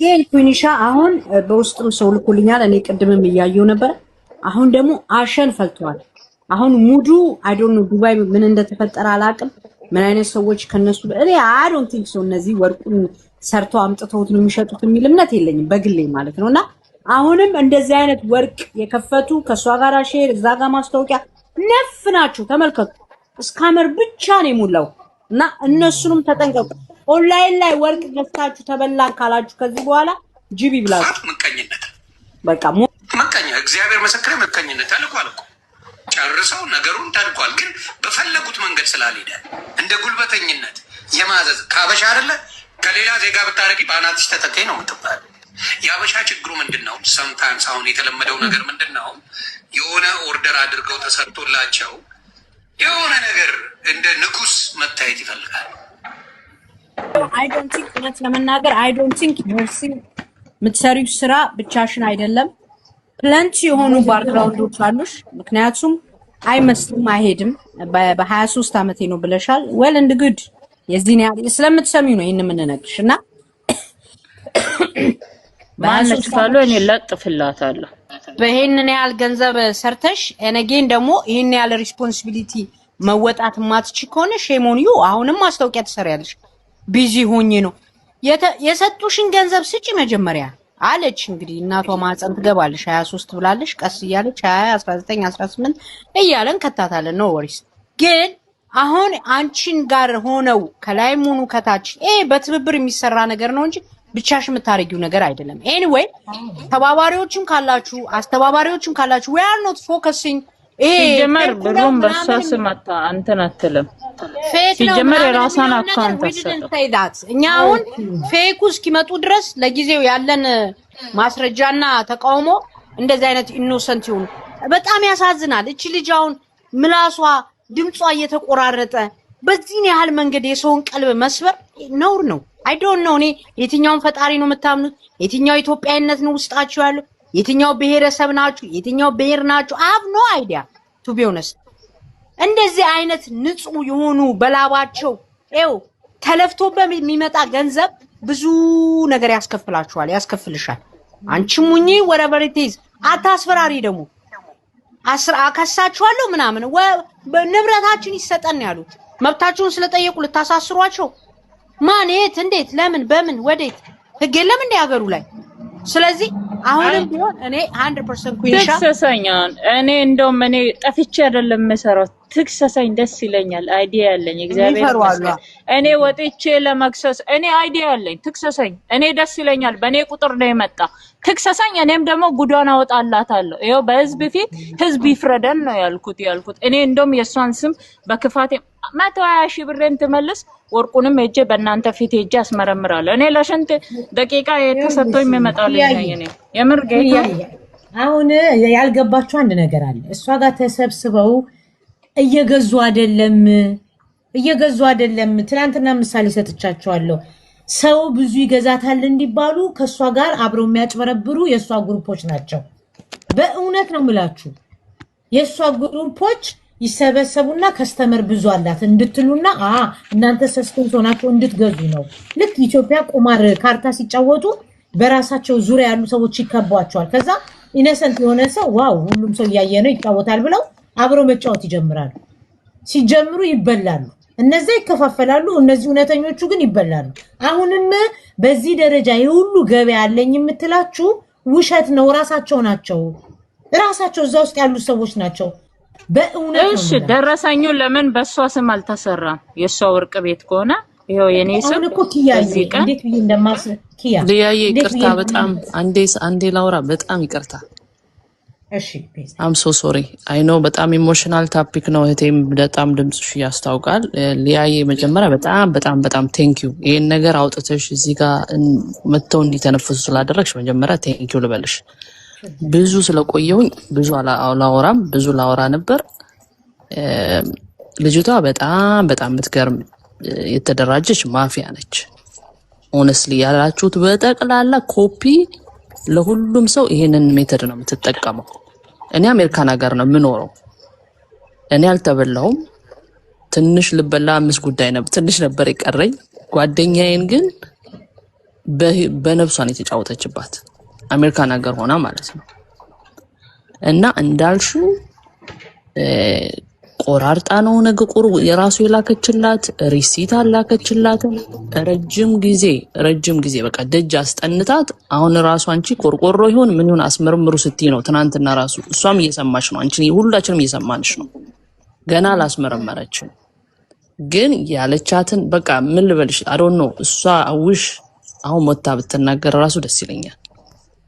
ግን ኩኒሻ አሁን በውስጥም ሰው ልኮልኛል። እኔ ቅድምም እያየው ነበር። አሁን ደግሞ አሸን ፈልቷል። አሁን ሙዱ አይ ዶንት ኖ ዱባይ ምን እንደተፈጠረ አላውቅም። ምን አይነት ሰዎች ከነሱ እኔ አይ ዶንት ቲንክ ሶ እነዚህ ወርቁን ሰርተው አምጥተውት ነው የሚሸጡት የሚል እምነት የለኝም በግሌ ማለት ነውና አሁንም እንደዚህ አይነት ወርቅ የከፈቱ ከሷ ጋር ሼር እዛ ጋር ማስታወቂያ ነፍ ናችሁ። ተመልከቱ። ስካመር ብቻ ነው የሞላው እና እነሱንም ተጠንቀቁ። ኦንላይን ላይ ወርቅ ገዝታችሁ ተበላን ካላችሁ ከዚህ በኋላ ጂቢ ብላችሁ ምቀኝነት በቃ ምቀኛ እግዚአብሔር መሰከረ ምቀኝነት ተልኳል እኮ ጨርሰው ነገሩን ታልኳል። ግን በፈለጉት መንገድ ስላልሄደ እንደ ጉልበተኝነት የማዘዝ ካበሻ አይደለ ከሌላ ዜጋ ብታረቂ ባናትሽ ተተከኝ ነው የምትባል። የአበሻ ችግሩ ምንድነው? ሰምታይምስ አሁን የተለመደው ነገር ምንድነው? የሆነ ኦርደር አድርገው ተሰርቶላቸው የሆነ ነገር እንደ ንጉስ መታየት ይፈልጋል። አይ ዶንት ቲንክ እውነት ለመናገር አይ ዶንት ቲንክ ዩርሲ የምትሰሪው ስራ ብቻሽን አይደለም። ፕላንት የሆኑ ባክግራውንዶች አሉሽ። ምክንያቱም አይመስልም አይሄድም። በ23 ዓመቴ ነው ብለሻል። ዌል እንድ ጉድ የዚህን ያህል ስለምትሰሚው ነው ይሄን የምንነግርሽ እና ማነች ካሉ እኔ ለጥፍላታለሁ። በይሄንን ያህል ገንዘብ ሰርተሽ እነጌን ደግሞ ይሄን ያህል ሪስፖንሲቢሊቲ መወጣት ማትች ከሆነ ሼሞን ዩ አሁንም ማስታወቂያ ትሰሪያለሽ። ቢዚ ሆኜ ነው የሰጡሽን ገንዘብ ስጪ መጀመሪያ አለች። እንግዲህ እናቷ ማህፀን ትገባለሽ 23 ብላለሽ። ቀስ እያለች 20 19 18 እያለን ከታታለን ነው ወሪስ። ግን አሁን አንቺን ጋር ሆነው ከላይም ሆኑ ከታች በትብብር የሚሰራ ነገር ነው እንጂ ብቻሽ የምታረጊው ነገር አይደለም። ኤኒዌይ ተባባሪዎችም ካላችሁ አስተባባሪዎችም ካላችሁ we are not focusing ሲጀመር ብሩም በሷ ስማታ አንተን አትልም። ሲጀመር የራሷን አካውንት አሰጣጥ እኛ አሁን ፌኩ እስኪመጡ ድረስ ለጊዜው ያለን ማስረጃና ተቃውሞ እንደዚህ አይነት ኢኖሰንት ይሁን። በጣም ያሳዝናል። እቺ ልጅ አሁን ምላሷ ድምጿ እየተቆራረጠ በዚህን ያህል መንገድ የሰውን ቀልብ መስበር ነውር ነው። አይ ዶንት ኖ እኔ የትኛውን ፈጣሪ ነው የምታምኑት? የትኛው ኢትዮጵያዊነት ነው ውስጣችሁ ያለው? የትኛው ብሔረሰብ ናችሁ? የትኛው ብሔር ናችሁ? አይ ሃቭ ኖ አይዲያ ቱ ቢ ኦነስት። እንደዚህ አይነት ንጹህ የሆኑ በላባቸው ተለፍቶበት የሚመጣ ገንዘብ ብዙ ነገር ያስከፍላችኋል፣ ያስከፍልሻል። አንቺም ሙኚ whatever it is አታስፈራሪ። ደግሞ አከሳችኋለሁ ምናምን ንብረታችን ይሰጠን ያሉት መብታችሁን ስለጠየቁ ልታሳስሯቸው ማን የት እንዴት ለምን በምን ወዴት ህግ የለም እንደ ሀገሩ ላይ። ስለዚህ አሁንም ቢሆን እኔ 100% ኩይሻ ትክሰሰኛል። እኔ እንደውም እኔ ጠፍቼ አይደለም መሰራው ትክሰሰኝ ደስ ይለኛል። አይዲያ ያለኝ እግዚአብሔር ይመስገን። እኔ ወጥቼ ለመክሰስ እኔ አይዲያ ያለኝ ትክሰሰኝ እኔ ደስ ይለኛል። በእኔ ቁጥር ነው የመጣ ትክሰሰኝ። እኔም ደግሞ ጉዷን አወጣላታለሁ። ይኸው በህዝብ ፊት ህዝብ ይፍረደን ነው ያልኩት። እኔ እንደውም የሷን ስም በክፋቴ 120 ሺህ ብሬን ትመልስ ወርቁንም ሄጄ በእናንተ ፊት ሄጄ አስመረምራለሁ። እኔ ለሽንት ደቂቃ የተሰጠኝ የሚመጣልኝ ነኝ። የምር ጌታ አሁን ያልገባችሁ አንድ ነገር አለ። እሷ ጋር ተሰብስበው እየገዙ አይደለም። ትናንትና ምሳሌ ሰጥቻቸዋለሁ። ሰው ብዙ ይገዛታል እንዲባሉ ከሷ ጋር አብረው የሚያጭበረብሩ የሷ ግሩፖች ናቸው። በእውነት ነው የምላችሁ። የሷ ግሩፖች ይሰበሰቡና ከስተመር ብዙ አላት እንድትሉና እናንተ ሰስፔንስ ሆናችሁ እንድትገዙ ነው። ልክ ኢትዮጵያ ቁማር ካርታ ሲጫወቱ በራሳቸው ዙሪያ ያሉ ሰዎች ይከቧቸዋል። ከዛ ኢነሰንት የሆነ ሰው ዋው ሁሉም ሰው እያየ ነው ይጫወታል ብለው አብረው መጫወት ይጀምራሉ። ሲጀምሩ ይበላሉ። እነዚህ ይከፋፈላሉ፣ እነዚህ እውነተኞቹ ግን ይበላሉ። አሁንም በዚህ ደረጃ የሁሉ ገበያ አለኝ የምትላችሁ ውሸት ነው። ራሳቸው ናቸው። ራሳቸው እዛ ውስጥ ያሉ ሰዎች ናቸው። በእውነት ነው። እሺ ደረሰኙ ለምን በሷ ስም አልተሰራም? የሷ ወርቅ ቤት ከሆነ ይሄው የኔ ስም እኮ ኪያዬ እንዴት ብዬ እንደማስ ኪያ ሊያዬ ይቅርታ፣ በጣም አንዴ ላውራ። በጣም ይቅርታ። እሺ አም ሶ ሶሪ አይ ኖ በጣም ኢሞሽናል ታፒክ ነው። እህቴም በጣም ድምጽሽ ያስታውቃል። ሊያዬ መጀመሪያ በጣም ቴንክ ዩ ይሄን ነገር አውጥተሽ እዚህ ጋር መተው እንዲተነፍሱ ስላደረግሽ መጀመሪያ ቴንክ ዩ ልበልሽ። ብዙ ስለቆየሁኝ ብዙ አላወራም፣ ብዙ ላወራ ነበር። ልጅቷ በጣም የምትገርም የተደራጀች ማፊያ ነች። ኦነስትሊ ያላችሁት በጠቅላላ ኮፒ ለሁሉም ሰው ይሄንን ሜተድ ነው የምትጠቀመው። እኔ አሜሪካን ሀገር ነው የምኖረው። እኔ አልተበላሁም። ትንሽ ልበላ 5 ጉዳይ ነበር፣ ትንሽ ነበር የቀረኝ። ጓደኛዬን ግን በነፍሷን የተጫወተችባት አሜሪካን ሀገር ሆና ማለት ነው። እና እንዳልሽው ቆራርጣ ነው ነገቁር የራሱ የላከችላት ሪሲት አላከችላት። ረጅም ጊዜ በቃ ደጅ አስጠንታት። አሁን ራሱ አንቺ ቆርቆሮ ይሁን ምን ይሁን አስመርምሩ ስትይ ነው ትናንትና ራሱ እሷም እየሰማች ነው፣ አንቺ ሁላችንም እየሰማንሽ ነው። ገና አላስመረመረችም ግን ያለቻትን በቃ ምን ልበልሽ አዶን ነው እሷ ውሽ አሁን ወጣ ብትናገር ራሱ ደስ ይለኛል።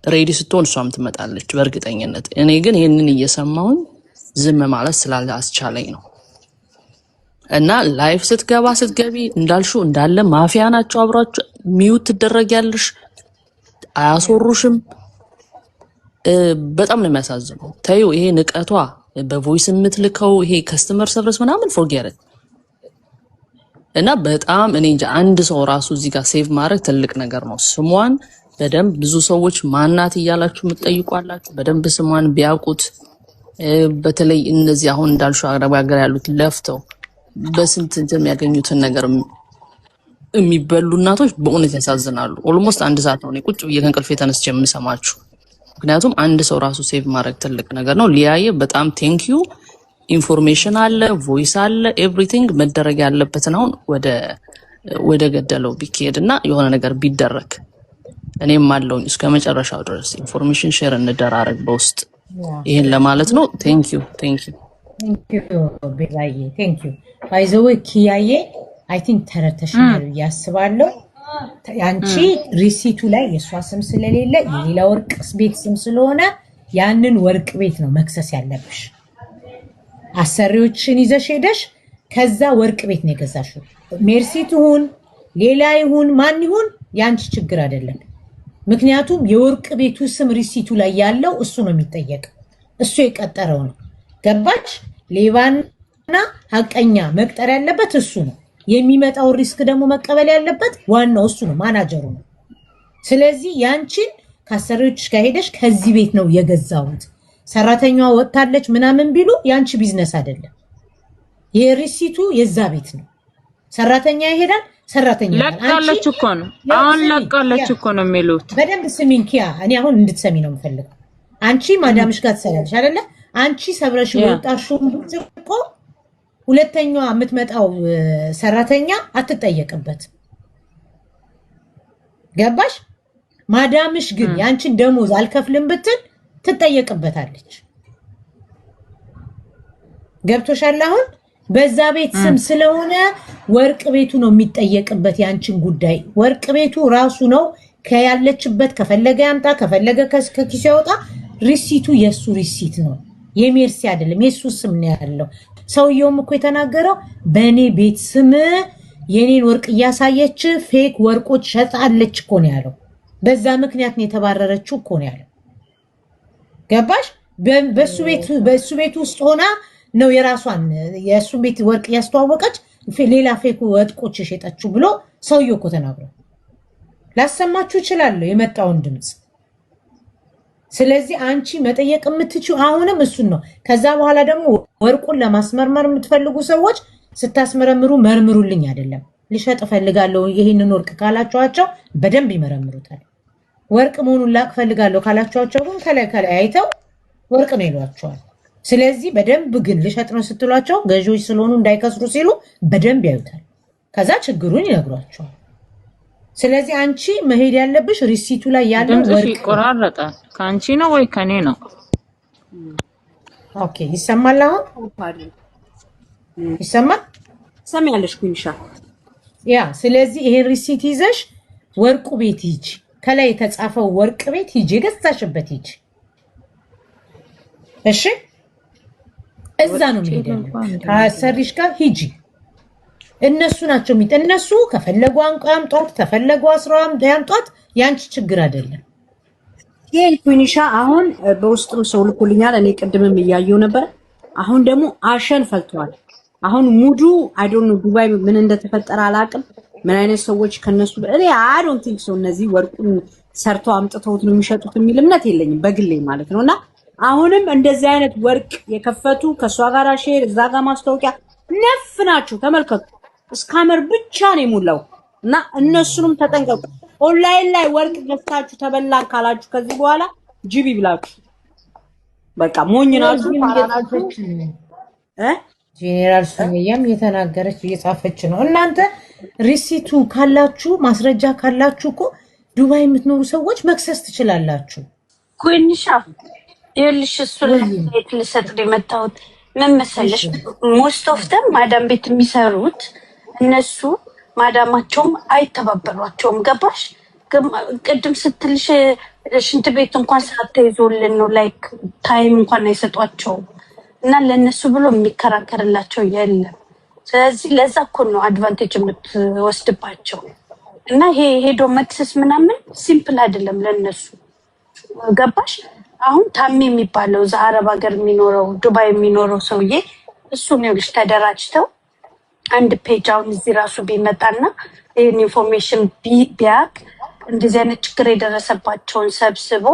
ሬዲ ስትሆን እሷም ትመጣለች በእርግጠኝነት። እኔ ግን ይሄንን እየሰማሁኝ ዝም ማለት ስላለ አስቻለኝ ነው። እና ላይፍ ስትገቢ እንዳልሽው እንዳለ ማፊያ ናቸው አብራችሁ ሚውት ትደረጊያለሽ፣ አያስወሩሽም። በጣም ነው የሚያሳዝነው። ታዩ ይሄ ንቀቷ በቮይስ የምትልከው ይሄ ከስተመር ሰርቪስ ምናምን ፎርጌት። እና በጣም እኔ እንጃ አንድ ሰው ራሱ እዚህ ጋር ሴቭ ማድረግ ትልቅ ነገር ነው። ስሟን በደንብ ብዙ ሰዎች ማናት እያላችሁ የምትጠይቋላችሁ በደንብ ስሟን ቢያውቁት፣ በተለይ እነዚህ አሁን እንዳልሽው አረብ ሀገር ያሉት ለፍተው በስንት የሚያገኙትን ነገር የሚበሉ እናቶች በእውነት ያሳዝናሉ። ኦልሞስት 1 ሰዓት ነው እኔ ቁጭ ብዬ ከእንቅልፌ ተነስቼ የምሰማችሁ። ምክንያቱም አንድ ሰው ራሱ ሴቭ ማድረግ ትልቅ ነገር ነው። ሊያየ በጣም ቴንኪዩ። ኢንፎርሜሽን አለ፣ ቮይስ አለ፣ ኤቭሪቲንግ መደረግ ያለበትን አሁን ወደ ገደለው ቢካሄድ እና የሆነ ነገር ቢደረግ እኔም አለውኝ እስከ መጨረሻው ድረስ ኢንፎርሜሽን ሼር እንደራረግ በውስጥ ይሄን ለማለት ነው። ቴንኪዩ ቤላዬ ቴንኪዩ። ባይ ዘ ዌይ ኪያዬ አይ ቲንክ ተረተሽናል ያስባለሁ። አንቺ ሪሲቱ ላይ የእሷ ስም ስለሌለ የሌላ ወርቅ ቤት ስም ስለሆነ ያንን ወርቅ ቤት ነው መክሰስ ያለብሽ። አሰሪዎችን ይዘሽ ሄደሽ ከዛ ወርቅ ቤት ነው የገዛሽው። ሜርሲ ትሁን ሌላ ይሁን ማን ይሁን ያንቺ ችግር አይደለም። ምክንያቱም የወርቅ ቤቱ ስም ሪሲቱ ላይ ያለው እሱ ነው የሚጠየቀው፣ እሱ የቀጠረው ነው። ገባች? ሌባና ሀቀኛ መቅጠር ያለበት እሱ ነው። የሚመጣው ሪስክ ደግሞ መቀበል ያለበት ዋናው እሱ ነው፣ ማናጀሩ ነው። ስለዚህ ያንቺን ከአሰሪዎችሽ ጋር ሄደሽ ከዚህ ቤት ነው የገዛሁት ሰራተኛዋ ወጣለች ምናምን ቢሉ ያንቺ ቢዝነስ አይደለም። የሪሲቱ የዛ ቤት ነው። ሰራተኛ ይሄዳል፣ ሰራተኛ ለቃለች እኮ ነው። አሁን ለቃለች እኮ ነው የሚሉት። በደንብ ስሚኝ ኪያ፣ እኔ አሁን እንድትሰሚ ነው የምፈልገው። አንቺ ማዳምሽ ጋር ትሰራለሽ አይደለ? አንቺ ሰብረሽ ወጣሽው እኮ ሁለተኛዋ የምትመጣው ሰራተኛ አትጠየቅበት። ገባሽ? ማዳምሽ ግን ያንቺን ደሞዝ አልከፍልም ብትል ትጠየቅበታለች። ገብቶሻል? አሁን በዛ ቤት ስም ስለሆነ ወርቅ ቤቱ ነው የሚጠየቅበት ያንቺን ጉዳይ። ወርቅ ቤቱ ራሱ ነው ከያለችበት ከፈለገ ያምጣ ከፈለገ ከኪሱ ያወጣ። ሪሲቱ የሱ ሪሲት ነው፣ የሜርሲ አይደለም። የሱ ስም ነው ያለው። ሰውየውም እኮ የተናገረው በእኔ ቤት ስም የኔን ወርቅ እያሳየች ፌክ ወርቆች ሸጣለች እኮ ነው ያለው። በዛ ምክንያት ነው የተባረረችው እኮ ነው ያለው። ገባሽ? በሱ ቤት ውስጥ ሆና ነው የራሷን የሱ ቤት ወርቅ ያስተዋወቀች ሌላ ፌክ ወርቆች ሸጠችው ብሎ ሰውየው እኮ ተናግሯል። ላሰማችሁ እችላለሁ የመጣውን ድምጽ። ስለዚህ አንቺ መጠየቅ የምትችው አሁንም እሱን ነው። ከዛ በኋላ ደግሞ ወርቁን ለማስመርመር የምትፈልጉ ሰዎች ስታስመረምሩ መርምሩልኝ አይደለም ልሸጥ ፈልጋለሁ ይሄንን ወርቅ ካላችኋቸው በደንብ ይመረምሩታል። ወርቅ መሆኑን ላቅ ፈልጋለሁ ካላችኋቸው ግን ከላይ አይተው ወርቅ ነው ይሏቸዋል። ስለዚህ በደንብ ግን ልሸጥ ነው ስትሏቸው ገዢዎች ስለሆኑ እንዳይከስሩ ሲሉ በደንብ ያዩታል። ከዛ ችግሩን ይነግሯቸዋል። ስለዚህ አንቺ መሄድ ያለብሽ ሪሲቱ ላይ ያለው ወርቅ ይቆራረጣል። ካንቺ ነው ወይ ከኔ ነው? ኦኬ ይሰማል። አሁን ይሰማል? ሰሚያለሽ ኩንሻ ያ። ስለዚህ ይሄን ሪሲት ይዘሽ ወርቁ ቤት ሂጂ፣ ከላይ የተጻፈው ወርቅ ቤት ሂጂ፣ ገዝታሽበት ሂጂ። እሺ እዛ ነው የሚሄደው። ከአሰሪሽ ጋር ሂጂ። እነሱ ናቸው እነሱ ከፈለጉ አንቋ ያምጧት፣ ከፈለጉ አስራም ያምጧት። ያንቺ ችግር አይደለም። ይሄን ኩኒሻ አሁን በውስጥም ሰው ልኮልኛል። እኔ ቅድምም እያየው ነበር። አሁን ደግሞ አሸን ፈልቷል። አሁን ሙዱ አይ ዶንት ኖ ዱባይ ምን እንደተፈጠረ አላውቅም። ምን አይነት ሰዎች ከነሱ እኔ አይ ዶንት ቲንክ ሶ እነዚህ ወርቁን ሰርተው አምጥተውት ነው የሚሸጡት የሚል እምነት የለኝም በግሌ ማለት ነውና አሁንም እንደዚህ አይነት ወርቅ የከፈቱ ከሷ ጋር ሼር እዛ ጋር ማስታወቂያ ነፍ ናቸው። ተመልከቱ፣ ስካመር ብቻ ነው የሞላው እና እነሱንም ተጠንቀቁ። ኦንላይን ላይ ወርቅ ገዝታችሁ ተበላን ካላችሁ ከዚህ በኋላ ጂቢ ብላችሁ በቃ ሞኝ ናችሁ ፋራናችሁ ጄኔራል ሱመያም እየተናገረች እየጻፈች ነው። እናንተ ሪሲቱ ካላችሁ ማስረጃ ካላችሁ እኮ ዱባይ የምትኖሩ ሰዎች መክሰስ ትችላላችሁ። ኩንሻ ይልሽ እሱ ለቤት ልሰጥ የመጣሁት ምን መሰለሽ፣ ሞስት ኦፍ ደም ማዳም ቤት የሚሰሩት እነሱ ማዳማቸውም አይተባበሯቸውም። ገባሽ? ቅድም ስትልሽ ሽንት ቤት እንኳን ሳትይዞልን ነው ላይክ ታይም እንኳን አይሰጧቸውም። እና ለነሱ ብሎ የሚከራከርላቸው የለም። ስለዚህ ለዛ እኮ ነው አድቫንቴጅ የምትወስድባቸው። እና ይሄ ሄዶ መክሰስ ምናምን ሲምፕል አይደለም ለነሱ። ገባሽ? አሁን ታሚ የሚባለው እዛ አረብ ሀገር የሚኖረው ዱባይ የሚኖረው ሰውዬ እሱን ይኸውልሽ ተደራጅተው አንድ ፔጅ አሁን እዚህ ራሱ ቢመጣና ይህን ኢንፎርሜሽን ቢያቅ እንደዚህ አይነት ችግር የደረሰባቸውን ሰብስቦ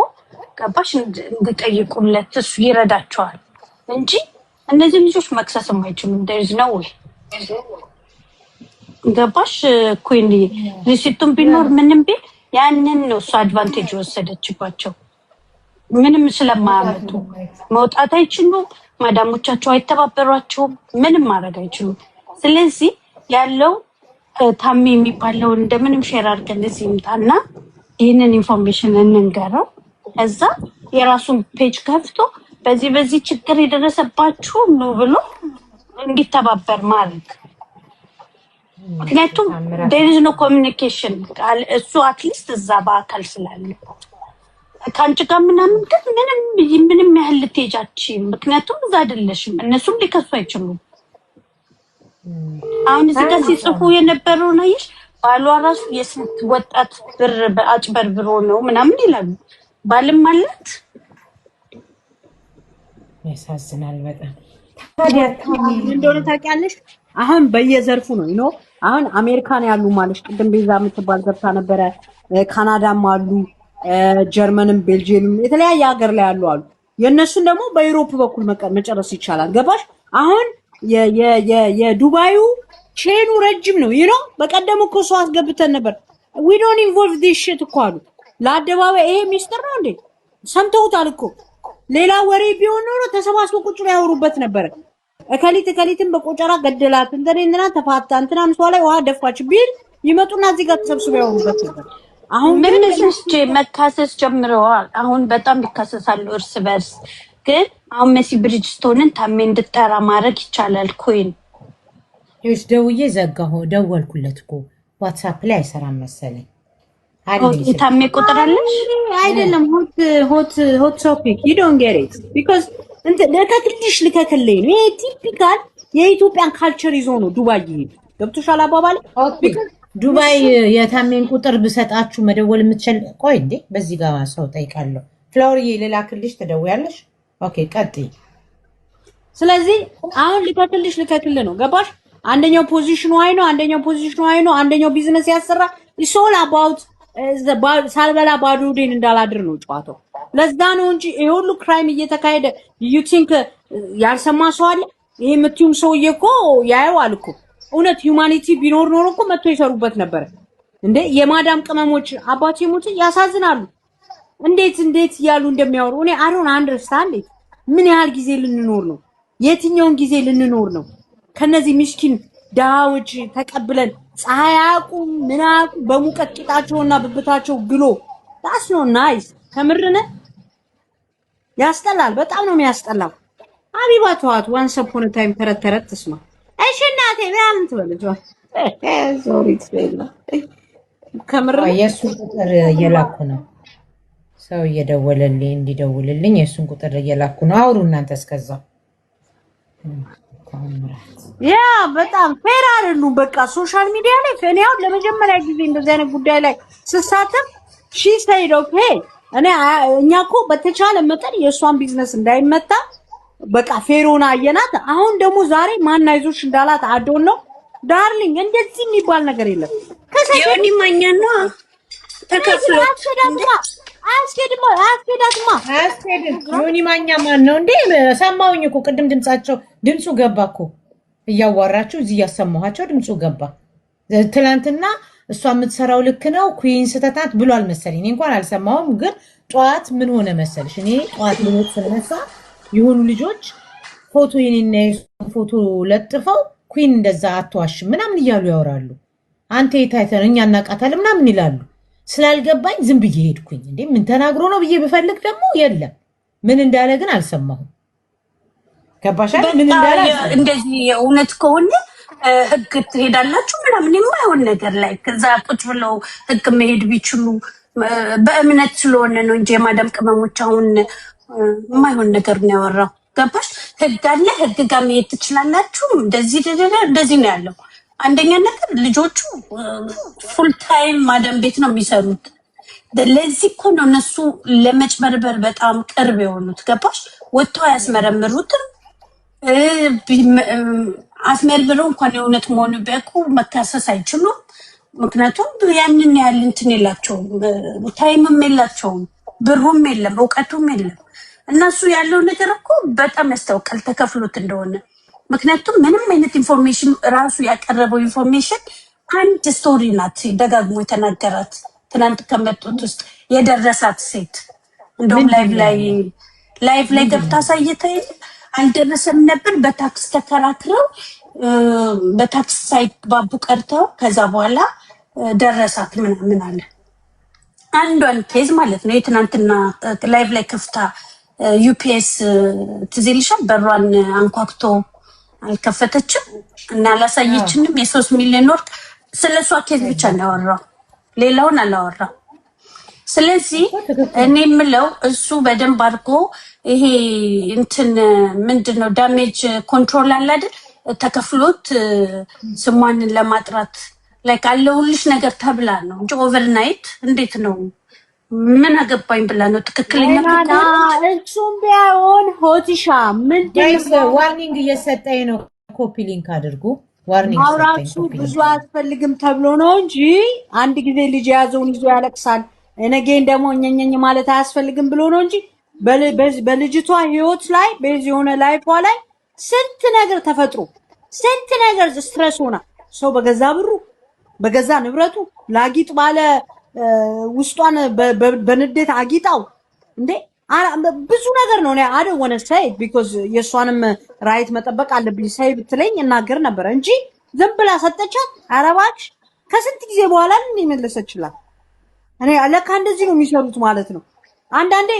ገባሽ እንዲጠይቁለት እሱ ይረዳቸዋል እንጂ እነዚህ ልጆች መክሰስም አይችሉም። ደርዝ ነው ወይ ገባሽ? ኩን ሪሲቱን ቢኖር ምንም ቢል ያንን ነው እሱ አድቫንቴጅ የወሰደችባቸው። ምንም ስለማያመጡ መውጣት አይችሉም። ማዳሞቻቸው አይተባበሯቸውም። ምንም ማድረግ አይችሉም። ስለዚህ ያለው ታሚ የሚባለው እንደምንም ሼር አድርገን እዚህ ይምጣና ይህንን ኢንፎርሜሽን እንንገረው። እዛ የራሱን ፔጅ ከፍቶ በዚህ ችግር የደረሰባችሁ ነው ብሎ እንዲተባበር ማድረግ። ምክንያቱም there is no communication እሱ አትሊስት እዛ በአካል ስላለ ከአንቺ ጋር ምናምን ግን ምንም ያህል ልትሄጃችም። ምክንያቱም እዛ አይደለሽም። እነሱም ሊከሱ አይችሉም። አሁን እዚህ ጋር ሲጽፉ የነበረው ነይሽ ባሏ ራሱ የስንት ወጣት ብር በአጭበርብሮ ነው ምናምን ይላሉ። ባልም አላት። ያሳዝናል በጣም። ታዲያ እንደሆነ ታውቂያለሽ፣ አሁን በየዘርፉ ነው አሁን አሜሪካን ያሉ ማለሽ ቅድም ቤዛ የምትባል ገብታ ነበረ። ካናዳም አሉ፣ ጀርመንም ቤልጂየምም የተለያየ ሀገር ላይ ያሉ አሉ። የእነሱን ደግሞ በዩሮፕ በኩል መጨረስ ይቻላል። ገባሽ? አሁን የዱባዩ ቼኑ ረጅም ነው በቀደም እኮ ሰው አስገብተን ነበር። we don't involve this shit እኮ አሉ ለአደባባይ። ይሄ ሚስጥር ነው እንዴ? ሰምተውታል እኮ። ሌላ ወሬ ቢሆን ኖሮ ተሰባስበው ቁጭ ላይ ያወሩበት ነበር። እከሊትን በቆጨራ ገደላት እንትና ተፋታ እንትና ምሷ ላይ ውሃ ደፋች ቢል ይመጡና እዚህ ጋር ተሰብስበው ያወሩበት ነበር። አሁን ምን መስልሽ መካሰስ ጀምረዋል። አሁን በጣም ይካሰሳሉ እርስ በርስ። ግን አሁን መሲ ብሪጅስቶንን ታሜ እንድጠራ ማድረግ ይቻላል። ኮይን ይኸውልሽ ደውዬ ዘጋሁ። ደወልኩለት እኮ ዋትስአፕ ላይ አይሰራም መሰለኝ። ታሜ ቁጥር አለሽ አይደለም? ሆት ቶፒክ you don't get it because ለከትልሽ ልከክልኝ ነው። ይሄ ቲፒካል የኢትዮጵያን ካልቸር ይዞ ነው ዱባይ ይሄድ። ገብቶሻል አባባል? ዱባይ የታሜን ቁጥር ብሰጣችሁ መደወል የምትችል ቆይ እንዴ በዚህ ጋር ሰው ጠይቃለሁ። ፍላወርዬ ልላክልሽ ትደውያለሽ? ኦኬ ቀጥይ። ስለዚህ አሁን ልከክል ነው። ገባሽ? አንደኛው ፖዚሽኑ አይ ነው፣ አንደኛው ቢዝነስ ያሰራ it's all about ሳልበላ ባዶ ዴን እንዳላድር ነው ጨዋታው። ለዛ ነው እንጂ ይሄ ሁሉ ክራይም እየተካሄደ you think ያልሰማ ሰው አለ? ይሄ የምትዩም ሰውዬ እኮ ያየዋል እኮ። እውነት ሂዩማኒቲ ቢኖር ኖሮ እኮ መጥቶ ይሰሩበት ነበር እንዴ። የማዳም ቅመሞች አባቴ ሞት ያሳዝናሉ። እንዴት ያሉ እንደሚያወሩ እኔ I don't understand it። ምን ያህል ጊዜ ልንኖር ነው? የትኛውን ጊዜ ልንኖር ነው? ከነዚህ ምስኪን ዳዎች ተቀብለን ፀሐይ አያውቁም ምን አያውቁም በሙቀት ቂጣቸውና ብብታቸው ግሎ that's no nice። ከምርነ ያስጠላል። በጣም ነው የሚያስጠላው። አቢባ ተዋት። once upon a time ተረት ትስማ። እሺ እናቴ ቢያንት ትበልጇ ሶሪ ትበላ። ከምርነ የሱን ቁጥር እየላኩ ነው። ሰው እየደወለልኝ እንዲደውልልኝ የሱን ቁጥር እየላኩ ነው። አውሩ እናንተ እስከዛ። ያ በጣም ፌር አይደሉም። በቃ ሶሻል ሚዲያ ላይ ፈኒያው ለመጀመሪያ ጊዜ እንደዚህ አይነት ጉዳይ ላይ ስሳተፍ ሺ ሳይድ ኦኬ እኛ እኮ በተቻለ መጠን የእሷን ቢዝነስ እንዳይመታ በቃ ፌሮና አየናት። አሁን ደግሞ ዛሬ ማን አይዞሽ እንዳላት አዶን ነው ዳርሊንግ። እንደዚህ የሚባል ነገር የለም። ከሰዮኒ ማኛ ነው ተከፍሎ አያስኬድም። ዮኒ ማኛ ማን ነው እንዴ? ሰማሁኝ እኮ ቅድም ድምፁ ገባ እኮ እያዋራችሁ እዚህ እያሰማኋቸው ድምፁ ገባ። ትናንትና እሷ የምትሰራው ልክ ነው፣ ኩዊን ስተታት ብሏል መሰለኝ። እኔ እንኳን አልሰማሁም፣ ግን ጠዋት ምን ሆነ መሰልሽ? እኔ ጠዋት ልሞት ስነሳ የሆኑ ልጆች ፎቶ የኔና ፎቶ ለጥፈው ኩዊን እንደዛ አትዋሽም ምናምን እያሉ ያወራሉ። አንተ የታይተን እኛ እናቃታለን ምናምን ይላሉ። ስላልገባኝ ዝም ብዬ ሄድኩኝ። እንዴ ምን ተናግሮ ነው ብዬ ብፈልግ ደግሞ የለም። ምን እንዳለ ግን አልሰማሁም። ገባሻል? ምን እንዳለ እንደዚህ የእውነት ከሆነ ህግ ትሄዳላችሁ ምናምን የማይሆን ነገር ላይ ከዛ ቁጭ ብለው ህግ መሄድ ቢችሉ በእምነት ስለሆነ ነው እንጂ የማዳም ቅመሞች አሁን የማይሆን ነገር ነው ያወራው። ገባሽ? ህግ አለ፣ ህግ ጋር መሄድ ትችላላችሁ። እንደዚህ ነው ያለው። አንደኛ ነገር ልጆቹ ፉል ታይም ማዳም ቤት ነው የሚሰሩት። ለዚህ እኮ ነው እነሱ ለመጭበርበር በጣም ቅርብ የሆኑት። ገባሽ? ወጥተው አያስመረምሩትም። አስመርምረው እንኳን የእውነት መሆኑ ቢያውቁ መካሰስ አይችሉም። ምክንያቱም ያንን ያህል እንትን የላቸውም፣ ታይምም የላቸውም፣ ብሩም የለም፣ እውቀቱም የለም። እነሱ ያለው ነገር እኮ በጣም ያስታውቃል ተከፍሎት እንደሆነ። ምክንያቱም ምንም አይነት ኢንፎርሜሽን ራሱ ያቀረበው ኢንፎርሜሽን አንድ ስቶሪ ናት ደጋግሞ የተናገራት ትናንት ከመጡት ውስጥ የደረሳት ሴት እንደውም ላይቭ ላይ ገብታ አሳይታ አልደረሰም ነበር። በታክስ ተከራክረው በታክስ ሳይግባቡ ቀርተው ከዛ በኋላ ደረሳት ምናምን አለ። አንዷን ኬዝ ማለት ነው የትናንትና ላይቭ ላይ ከፍታ ዩፒኤስ ትዝ ይልሻል። በሯን አንኳኩቶ አልከፈተችም እና አላሳየችንም። የ3 ሚሊዮን ወርቅ ስለሷ ኬዝ ብቻ ነው ያወራው፣ ሌላውን አላወራም። ስለዚህ እኔ የምለው እሱ በደንብ አድርጎ ይሄ እንትን ምንድነው ዳሜጅ ኮንትሮል አለ አይደል? ተከፍሎት ስሟን ለማጥራት ላይ አለሁልሽ ነገር ተብላ ነው እንጂ ኦቨርናይት እንዴት ነው ምን አገባኝ ብላ ነው ትክክለኛ እሱም ቢሆን ሆቲሻ ምንድነው ዋርኒንግ እየሰጠኝ ነው። ኮፒ ሊንክ አድርጉ። ዋርኒንግ አውራሱ ብዙ አያስፈልግም ተብሎ ነው እንጂ አንድ ጊዜ ልጅ የያዘውን ይዞ ያለቅሳል። እነጌን ደግሞ እኛኝ ማለት አያስፈልግም ብሎ ነው እንጂ በልጅቷ ህይወት ላይ በዚህ የሆነ ላይፏ ላይ ስንት ነገር ተፈጥሮ ስንት ነገር ስትረስ ሆና ሰው በገዛ ብሩ በገዛ ንብረቱ ላጊጥ ባለ ውስጧን በንዴት አጊጣው እንዴ ብዙ ነገር ነው። እኔ አደ ወነ ሳይ ቢኮዝ የሷንም ራይት መጠበቅ አለብኝ ሳይ ብትለኝ እናገር ነበር እንጂ ዝም ብላ ሰጠቻት። አረባክሽ ከስንት ጊዜ በኋላ እንደመለሰችላት እኔ ለካ እንደዚህ ነው የሚሰሩት ማለት ነው። አንዳንዴ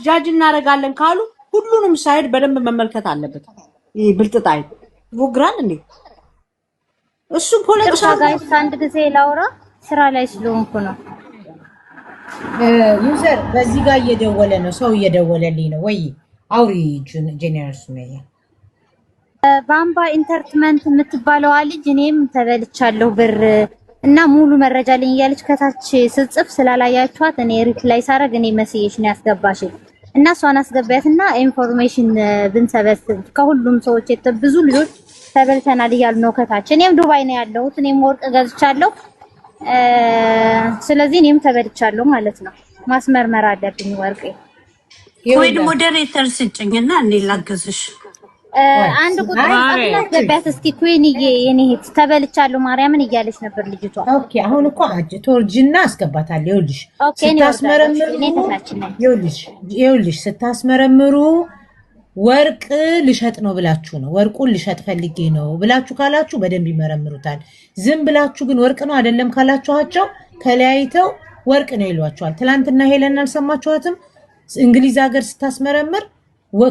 ጃጅ እናደርጋለን ካሉ ሁሉንም ሳይድ በደንብ መመልከት አለበት። ይሄ ብልጥጣይ ወግራን እንዴ እሱ ፖለቲካ ጋይስ አንድ ጊዜ ላውራ ስራ ላይ ስለሆንኩ ነው። ዩዘር በዚህ ጋር እየደወለ ነው፣ ሰው እየደወለልኝ ነው። ወይ አውሪ ጄኔራል ሱመያ ባምባ ኢንተርቴንመንት የምትባለው ልጅ እኔም ተበልቻለሁ ብር እና ሙሉ መረጃ ልኝ እያለች ከታች ስጽፍ ስላላያችኋት እኔ ሪፕላይ ሳረግ እኔ መስዬሽ ነው ያስገባሽ እና እሷን አስገባያትና ኢንፎርሜሽን ብንሰበስብ ከሁሉም ሰዎች ብዙ ልጆች ተበልተናል እያሉ ነው ከታች። እኔም ዱባይ ነው ያለሁት፣ እኔም ወርቅ ገዝቻለሁ። ስለዚህ እኔም ተበልቻለሁ ማለት ነው። ማስመርመር አለብኝ ወርቄ። ወይ ሞዴሬተር ስጭኝና እኔ ላግዝሽ። አንድ ቁጥር አስገባያት እስኪ ኩዊንዬ የኔ እህት ተበልቻለሁ ማርያምን እያለች ነበር ልጅቷ። ኦኬ አሁን እኮ ቶርጅና አስገባታለሁ። ይኸውልሽ ይኸውልሽ ስታስመረምሩ ወርቅ ልሸጥ ነው ብላችሁ ነው ወርቁን ልሸጥ ፈልጌ ነው ብላችሁ ካላችሁ በደንብ ይመረምሩታል። ዝም ብላችሁ ግን ወርቅ ነው አይደለም ካላችኋቸው ከለያይተው ወርቅ ነው ይሏቸዋል። ትናንትና ሄለን አልሰማችኋትም? እንግሊዝ ሀገር ስታስመረምር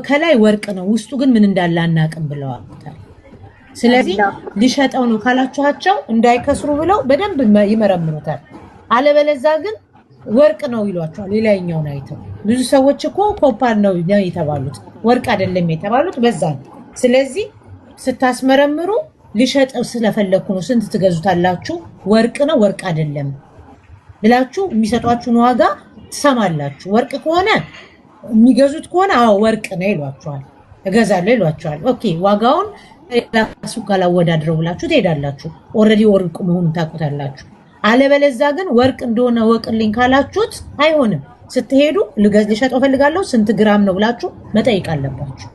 ከላይ ወርቅ ነው ውስጡ ግን ምን እንዳለ አናውቅም ብለዋል። ስለዚህ ልሸጠው ነው ካላችኋቸው እንዳይከስሩ ብለው በደንብ ይመረምሩታል። አለበለዛ ግን ወርቅ ነው ይሏቸዋል። ሌላኛውን አይተው ብዙ ሰዎች እኮ ኮፓር ነው የተባሉት ወርቅ አይደለም የተባሉት በዛ ነው። ስለዚህ ስታስመረምሩ ልሸጠው ስለፈለኩ ነው ስንት ትገዙታላችሁ፣ ወርቅ ነው ወርቅ አይደለም ብላችሁ የሚሰጧችሁን ዋጋ ትሰማላችሁ። ወርቅ ከሆነ የሚገዙት ከሆነ አዎ ወርቅ ነው ይሏቸዋል፣ እገዛለሁ ይሏቸዋል። ኦኬ ዋጋውን ራሱ ካላወዳድረው ብላችሁ ትሄዳላችሁ። ኦልሬዲ ወርቅ መሆኑን ታውቁታላችሁ። አለበለዛ ግን ወርቅ እንደሆነ ወቅልኝ ካላችሁት አይሆንም። ስትሄዱ ልሸጠው ፈልጋለሁ ስንት ግራም ነው ብላችሁ መጠየቅ አለባችሁ።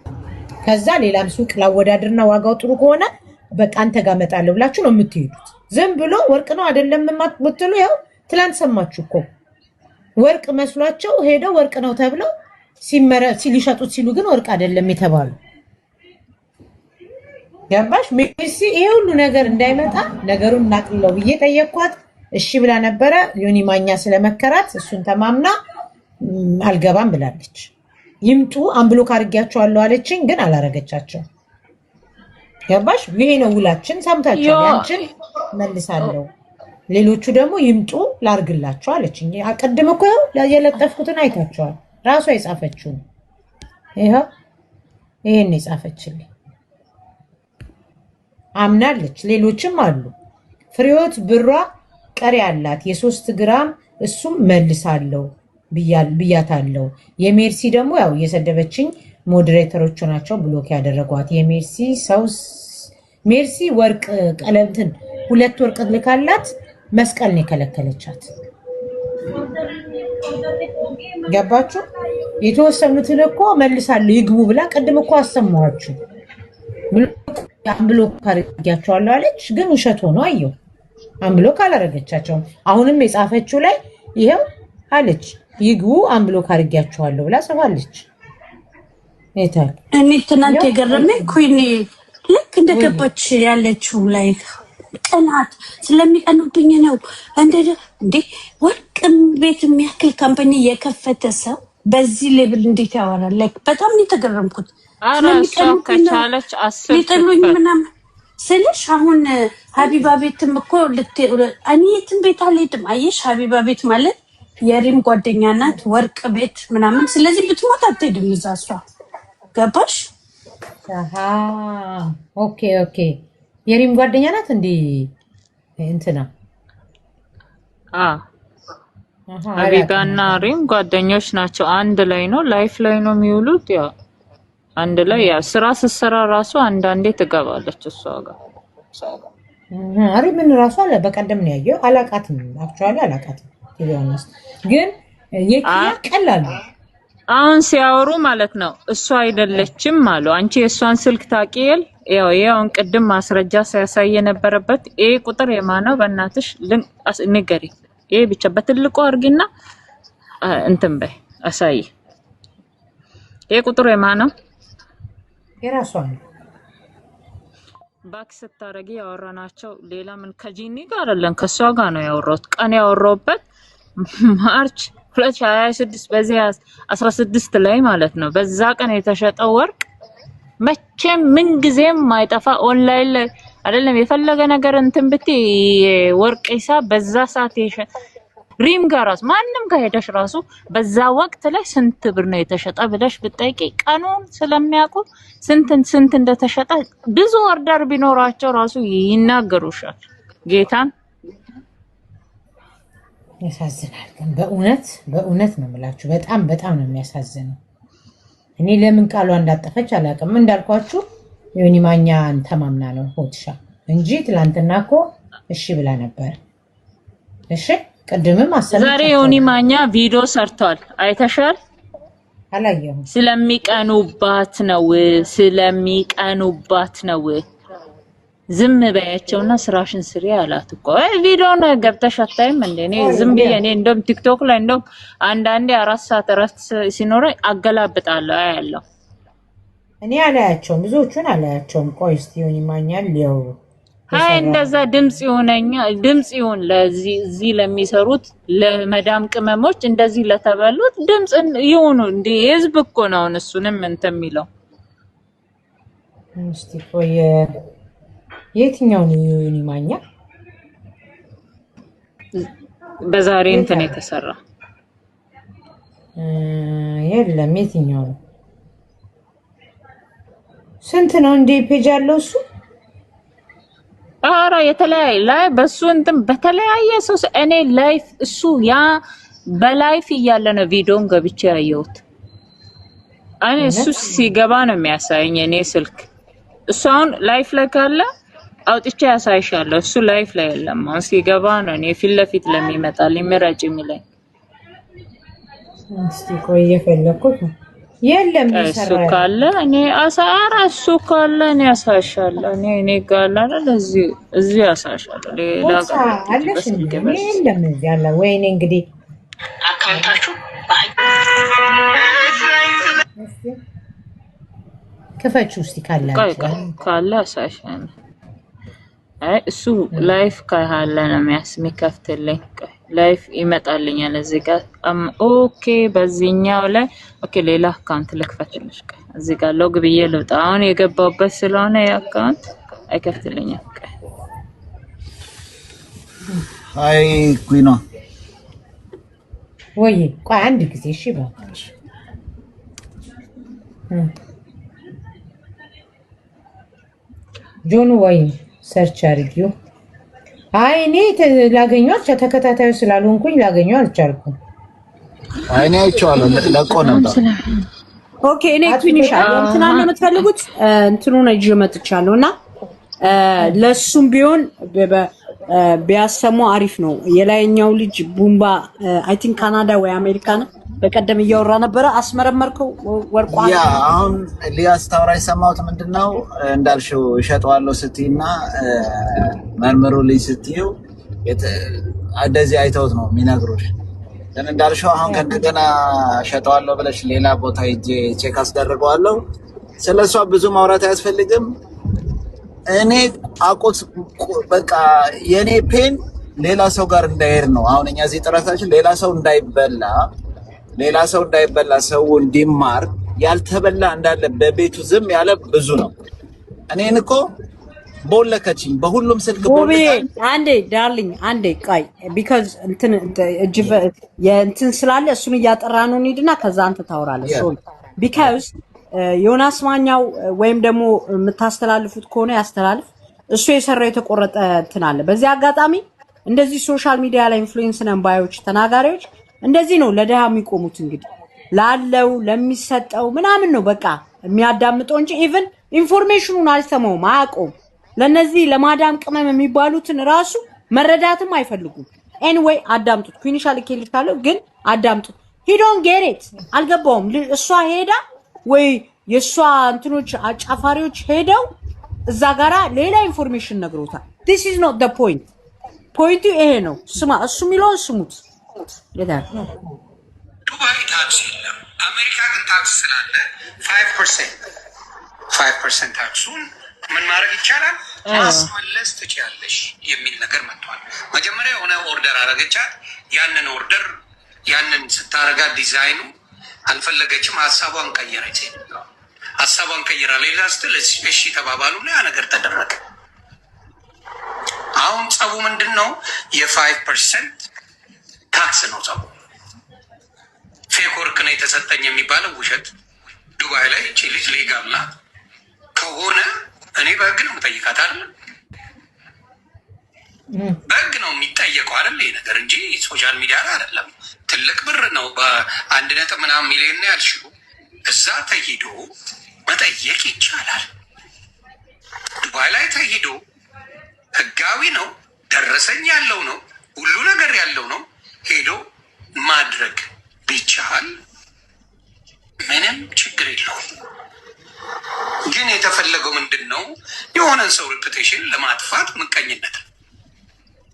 ከዛ ሌላም ሱቅ ላወዳድርና ዋጋው ጥሩ ከሆነ በቃ አንተ ጋር መጣለሁ ብላችሁ ነው የምትሄዱት። ዝም ብሎ ወርቅ ነው አይደለም የምትሉ ያው ትላንት ሰማችሁ እኮ ወርቅ መስሏቸው ሄደው ወርቅ ነው ተብለው ሲሊሸጡት ሲሉ ግን ወርቅ አይደለም የተባሉ ገባሽ? ሜርሲ ይሄ ሁሉ ነገር እንዳይመጣ ነገሩን እናቅልለው ብዬ ጠየቅኳት። እሺ ብላ ነበረ። ዮኒ ማኛ ስለመከራት እሱን ተማምና አልገባም ብላለች። ይምጡ አንብሎክ አድርጊያቸዋለሁ አለችኝ፣ ግን አላረገቻቸው። ገባሽ? ይሄ ነው ውላችን። ሰምታችሁ ያንቺን መልሳለሁ፣ ሌሎቹ ደግሞ ይምጡ ላርግላቸው አለችኝ። አቀድም እኮ የለጠፍኩትን አይታቸዋል። ራሷ የጻፈችው ይሄው ይሄን የጻፈችልኝ አምናለች። ሌሎችም አሉ። ፍሬዎት ብሯ ቀሪ አላት የ3 ግራም እሱም መልሳለሁ ብያታለሁ። የሜርሲ ደግሞ ያው የሰደበችኝ ሞዴሬተሮቹ ናቸው ብሎክ ያደረጓት። የሜርሲ ሰው ሜርሲ ወርቅ ቀለምትን 2 ወርቅ ልካላት መስቀል ነው የከለከለቻት። ገባችሁ? የተወሰኑትን እኮ መልሳለሁ ይግቡ ብላ ቅድም እኮ አሰማኋችሁ። ብሎክ አድርጊያቸዋለሁ አለች፣ ግን ውሸት ሆኖ አየሁ። አንብሎክ አላረገቻቸውም። አሁንም የጻፈችው ላይ ይሄው አለች ይግቡ አንብሎክ አድርጊያቸዋለሁ ብላ ጽፋለች። ይታል እኔ ትናንት የገረመኝ ኩኒ ልክ እንደገባች ያለችው ላይ ቅናት ስለሚቀኑብኝ ነው እንዴ ወርቅ ቤት የሚያክል ካምፓኒ የከፈተ ሰው በዚህ ሌብል እንዴት ያወራል? ላይክ በጣም ነው የተገረምኩት። ከቻለች ሊጥሉኝ ምናምን ስልሽ አሁን ሀቢባ ቤትም እኮ እኔ የትም ቤት አልሄድም። አየሽ ሀቢባ ቤት ማለት የሪም ጓደኛ ናት፣ ወርቅ ቤት ምናምን። ስለዚህ ብትሞት አትሄድም እዛ እሷ። ገባሽ? ኦኬ ኦኬ። የሪም ጓደኛ ናት እንዴ እንትና? ሀቢባና ሪም ጓደኞች ናቸው። አንድ ላይ ነው ላይፍ ላይ ነው የሚውሉት። ያው አንድ ላይ ያ ስራ ስትሰራ ራሱ አንዳንዴ ትገባለች እሷ ጋር። ሪምን ራሱ አለ በቀደም ነው ያየው። አላቃትም አክቹአሊ አላቃትም። ይያንስ ግን የኪያ ቀላል ነው። አሁን ሲያወሩ ማለት ነው እሷ አይደለችም አሉ። አንቺ የእሷን ስልክ ታውቂያል? ያውን ቅድም ማስረጃ ሲያሳይ የነበረበት ይሄ ቁጥር የማነው በእናትሽ ንገሪ። ይሄ ብቻ በትልቁ አርጊና እንትን በይ አሳይ። ይሄ ቁጥር የማነው? የራሷ ነው። ባክ ስታረጊ ያወራናቸው ሌላ ምን ከጂኒ ጋር አይደለም ከሷ ጋር ነው ያወራሁት። ቀን ያወራሁበት ማርች 2026 በዚህ 16 ላይ ማለት ነው። በዛ ቀን የተሸጠው ወርቅ መቼም ምን ጊዜም ማይጠፋ ኦንላይን ላይ አይደለም የፈለገ ነገር እንትን ብትይ ወርቅ ሂሳብ በዛ ሰዓት ሪም ጋር ራሱ ማንም ጋር ሄደሽ ራሱ በዛ ወቅት ላይ ስንት ብር ነው የተሸጠ ብለሽ ብትጠይቂ ቀኑን ስለሚያውቁ ስንት እንደተሸጠ ብዙ ኦርደር ቢኖራቸው ራሱ ይናገሩሻል። ጌታን ያሳዝናል። ግን በእውነት ነው የምላችሁ በጣም ነው የሚያሳዝነው። እኔ ለምን ቃሏ እንዳጠፈች አላውቅም። እንዳልኳችሁ ዮኒ ማኛን ተማምና ነው ሆትሻ እንጂ ትላንትና እኮ እሺ ብላ ነበር። እሺ ቅድምም ዛሬ ዮኒ ማኛ ቪዲዮ ሰርቷል። አይተሻል? አላየሁም። ስለሚቀኑባት ነው። ዝም በያቸውና ስራሽን ስሪ አላት እኮ። ቪዲዮውን ገብተሽ አታይም እንዴ? እኔ ዝም ብዬ እንደውም ቲክቶክ ላይ እንደውም አንዳንዴ 4 ሰዓት እረፍት ሲኖረኝ አገላብጣለሁ አያለሁ። እኔ አላያቸውም፣ ብዙዎቹን አላያቸውም። ቆይ እስቲ ዮኒ ማኛን ሊያው እንደዛ ድምጽ ይሁን ለዚህ ለሚሰሩት ለመዳም ቅመሞች እንደዚህ ለተበሉት ድምጽ ይሁኑ እንዴ? ህዝብ እኮ ነው እሱንም እንትን የሚለው። እስቲ ቆይ የትኛው ነው ዮኒ ማኛ? በዛሬ እንትን የተሰራ የለም። የትኛው ነው? ስንት ነው እንዴ ፔጅ ያለው እሱ? አራ የተለያየ ላይ በሱ እንትን በተለያየ ሰው እኔ ላይፍ እሱ ያ በላይፍ እያለ ነው ቪዲዮን ገብቼ ያየሁት። እኔ እሱ ሲገባ ነው የሚያሳየኝ እኔ ስልክ። እሱ አሁን ላይፍ ላይ ካለ አውጥቼ ያሳይሻለሁ። እሱ ላይፍ ላይ የለም። አሁን ሲገባ ነው እኔ ፊት ለፊት ለሚመጣልኝ ምረጭ የሚለኝ። እስቲ ቆይ የፈለኩት የለም እሱ የሚሰራው ያለ ካለ እኔ አሳራ እሱ ካለ እኔ አሳሻለሁ። እኔ ጋር አይደል እዚህ አሳሻለሁ። ሌላ ቦታ ጋር አለሽ እንዴ? በስልክ እኔ የለም እዚህ ያለ። ወይኔ እንግዲህ አካውንታችሁ ክፈችው እስቲ ካላችሁ ካለ አሳሻለሁ። አይ እሱ ላይፍ ካለ ነው የሚከፍትልኝ። ላይፍ ይመጣልኛል እዚህ ጋር ኦኬ። በዚህኛው ላይ ኦኬ ሌላ አካውንት ልክፈትልሽ። እዚህ ጋር ሎግ ብዬ ልውጣ። አሁን የገባሁበት ስለሆነ የአካውንት አይከፍትልኝም። አይ ኩይኗ ወይ ቆይ አንድ ጊዜ እሺ ባክሽ። ጆኑ ወይ ሰርች አድርጊው። አይ እኔ ላገኘው ተከታታዩ ስላልሆንኩኝ ላገኘው አልቻልኩም። አይ እኔ አይቼዋለሁ ለቆ ነበር። ኦኬ እኔ ኩኒሻ እንትና ነው የምትፈልጉት እንትኑ ነው ይዤ መጥቻለሁና ለሱም ቢሆን ቢያሰሙ አሪፍ ነው። የላይኛው ልጅ ቡምባ አይ ቲንክ ካናዳ ወይ አሜሪካ ነው። በቀደም እያወራ ነበረ። አስመረመርከው ወርቋ ያ አሁን ሊያስ ታውራ የሰማሁት ምንድነው እንዳልሽው እሸጠዋለሁ ስትይና መርምሩልኝ ስትይው እንደዚህ አይተውት ነው የሚነግሩሽ። ግን እንዳልሽው አሁን ከእንደገና እሸጠዋለሁ ብለሽ ሌላ ቦታ ሂጄ ቼክ አስደርገዋለሁ። ስለሷ ብዙ ማውራት አያስፈልግም። እኔ አቆት በቃ የኔ ፔን ሌላ ሰው ጋር እንዳይሄድ ነው። አሁን እኛ እዚህ ጥረታችን ሌላ ሰው እንዳይበላ ሰው እንዲማር ያልተበላ እንዳለ በቤቱ ዝም ያለ ብዙ ነው። እኔን እኮ ቦለከችኝ በሁሉም ስልክ ቦለከችኝ። አንዴ ዳርሊንግ አንዴ ቆይ ቢካዝ እንትን እንትን ስላለ እሱን እያጠራ ነው እንሂድና ከዛ አንተ ታወራለህ። ሶ ቢካዝ ዮናስ ማኛው ወይም ደግሞ የምታስተላልፉት ከሆነ ያስተላልፍ። እሱ የሰራው የተቆረጠ እንትን አለ። በዚህ አጋጣሚ እንደዚህ ሶሻል ሚዲያ ላይ ኢንፍሉዌንስ ነን ባዮች ተናጋሪዎች እንደዚህ ነው ለደሃ የሚቆሙት። እንግዲህ ላለው ለሚሰጠው ምናምን ነው በቃ የሚያዳምጠው እንጂ ኢቭን ኢንፎርሜሽኑን አልሰማውም አያውቀውም። ለነዚህ ለማዳም ቅመም የሚባሉትን ራሱ መረዳትም አይፈልጉም። ኤኒዌይ አዳምጡት። ኩኒሻ ልኬልሻለሁ ግን አዳምጡት። ሂ ዶንት ጌት ኢት አልገባውም። እሷ ሄዳ ወይ የሷ እንትኖች አጫፋሪዎች ሄደው እዛ ጋራ ሌላ ኢንፎርሜሽን ነግሮታል። this is not the point ፖይንቱ ይሄ ነው። ስማ እሱ የሚለውን ስሙት። ለዳር ዱባይ ታክስ የለም። አሜሪካ ግን ታክስ ስላለ 5% ታክሱን ምን ማድረግ ይቻላል? ማስመለስ ትችያለሽ የሚል ነገር መጥቷል። መጀመሪያ የሆነ ኦርደር አረገቻት። ያንን ስታረጋ ዲዛይኑ አልፈለገችም። ሀሳቧን ቀየረች። ሀሳቧን ቀይራ ሌላ ስትል እሺ ተባባሉ። ያ ነገር ተደረገ። አሁን ጸቡ ምንድን ነው? የ5% ታክስ ነው ጸቡ። ፌክ ወርክ ነው የተሰጠኝ የሚባለው ውሸት። ዱባይ ላይ እቺ ልጅ ሌጋል ናት ከሆነ እኔ በህግ ነው የምጠይቃት አይደለም። በህግ ነው የሚጠየቀው አይደል ይሄ ነገር እንጂ ሶሻል ሚዲያ ላይ አይደለም። ትልቅ ብር ነው በ1 ምናምን ሚሊዮን ያልሽው እዛ ተሂዶ መጠየቅ ይቻላል። ዱባይ ላይ ተሂዶ ህጋዊ ነው፣ ደረሰኝ ያለው ነው፣ ሁሉ ነገር ያለው ነው። ሄዶ ማድረግ ቢቻል ምንም ችግር የለውም። ግን የተፈለገው ምንድን ነው? የሆነን ሰው ሬፑቴሽን ለማጥፋት ምቀኝነት።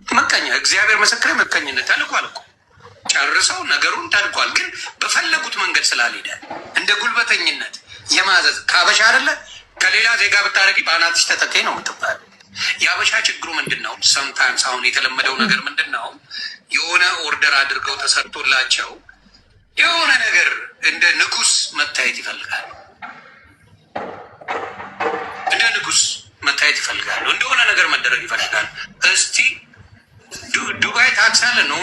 ምቀኛ እግዚአብሔር መሰክሬ ምቀኝነት አልቋል እኮ ጨርሰው ነገሩን ታድቋል። ግን በፈለጉት መንገድ ስላልሄደ እንደ ጉልበተኝነት የማዘዝ ከአበሻ አይደለ ከሌላ ዜጋ ብታረጊ በአናትሽ ተተካኝ ነው የምትባል። የአበሻ ችግሩ ምንድን ነው? ሰምታይምስ አሁን የተለመደው ነገር ምንድን ነው? የሆነ ኦርደር አድርገው ተሰርቶላቸው የሆነ ነገር እንደ ንጉስ መታየት ይፈልጋሉ። እንደ ንጉስ መታየት ይፈልጋሉ። እንደሆነ ነገር መደረግ ይፈልጋሉ። እስቲ ዱባይ ታክስ አለ ነው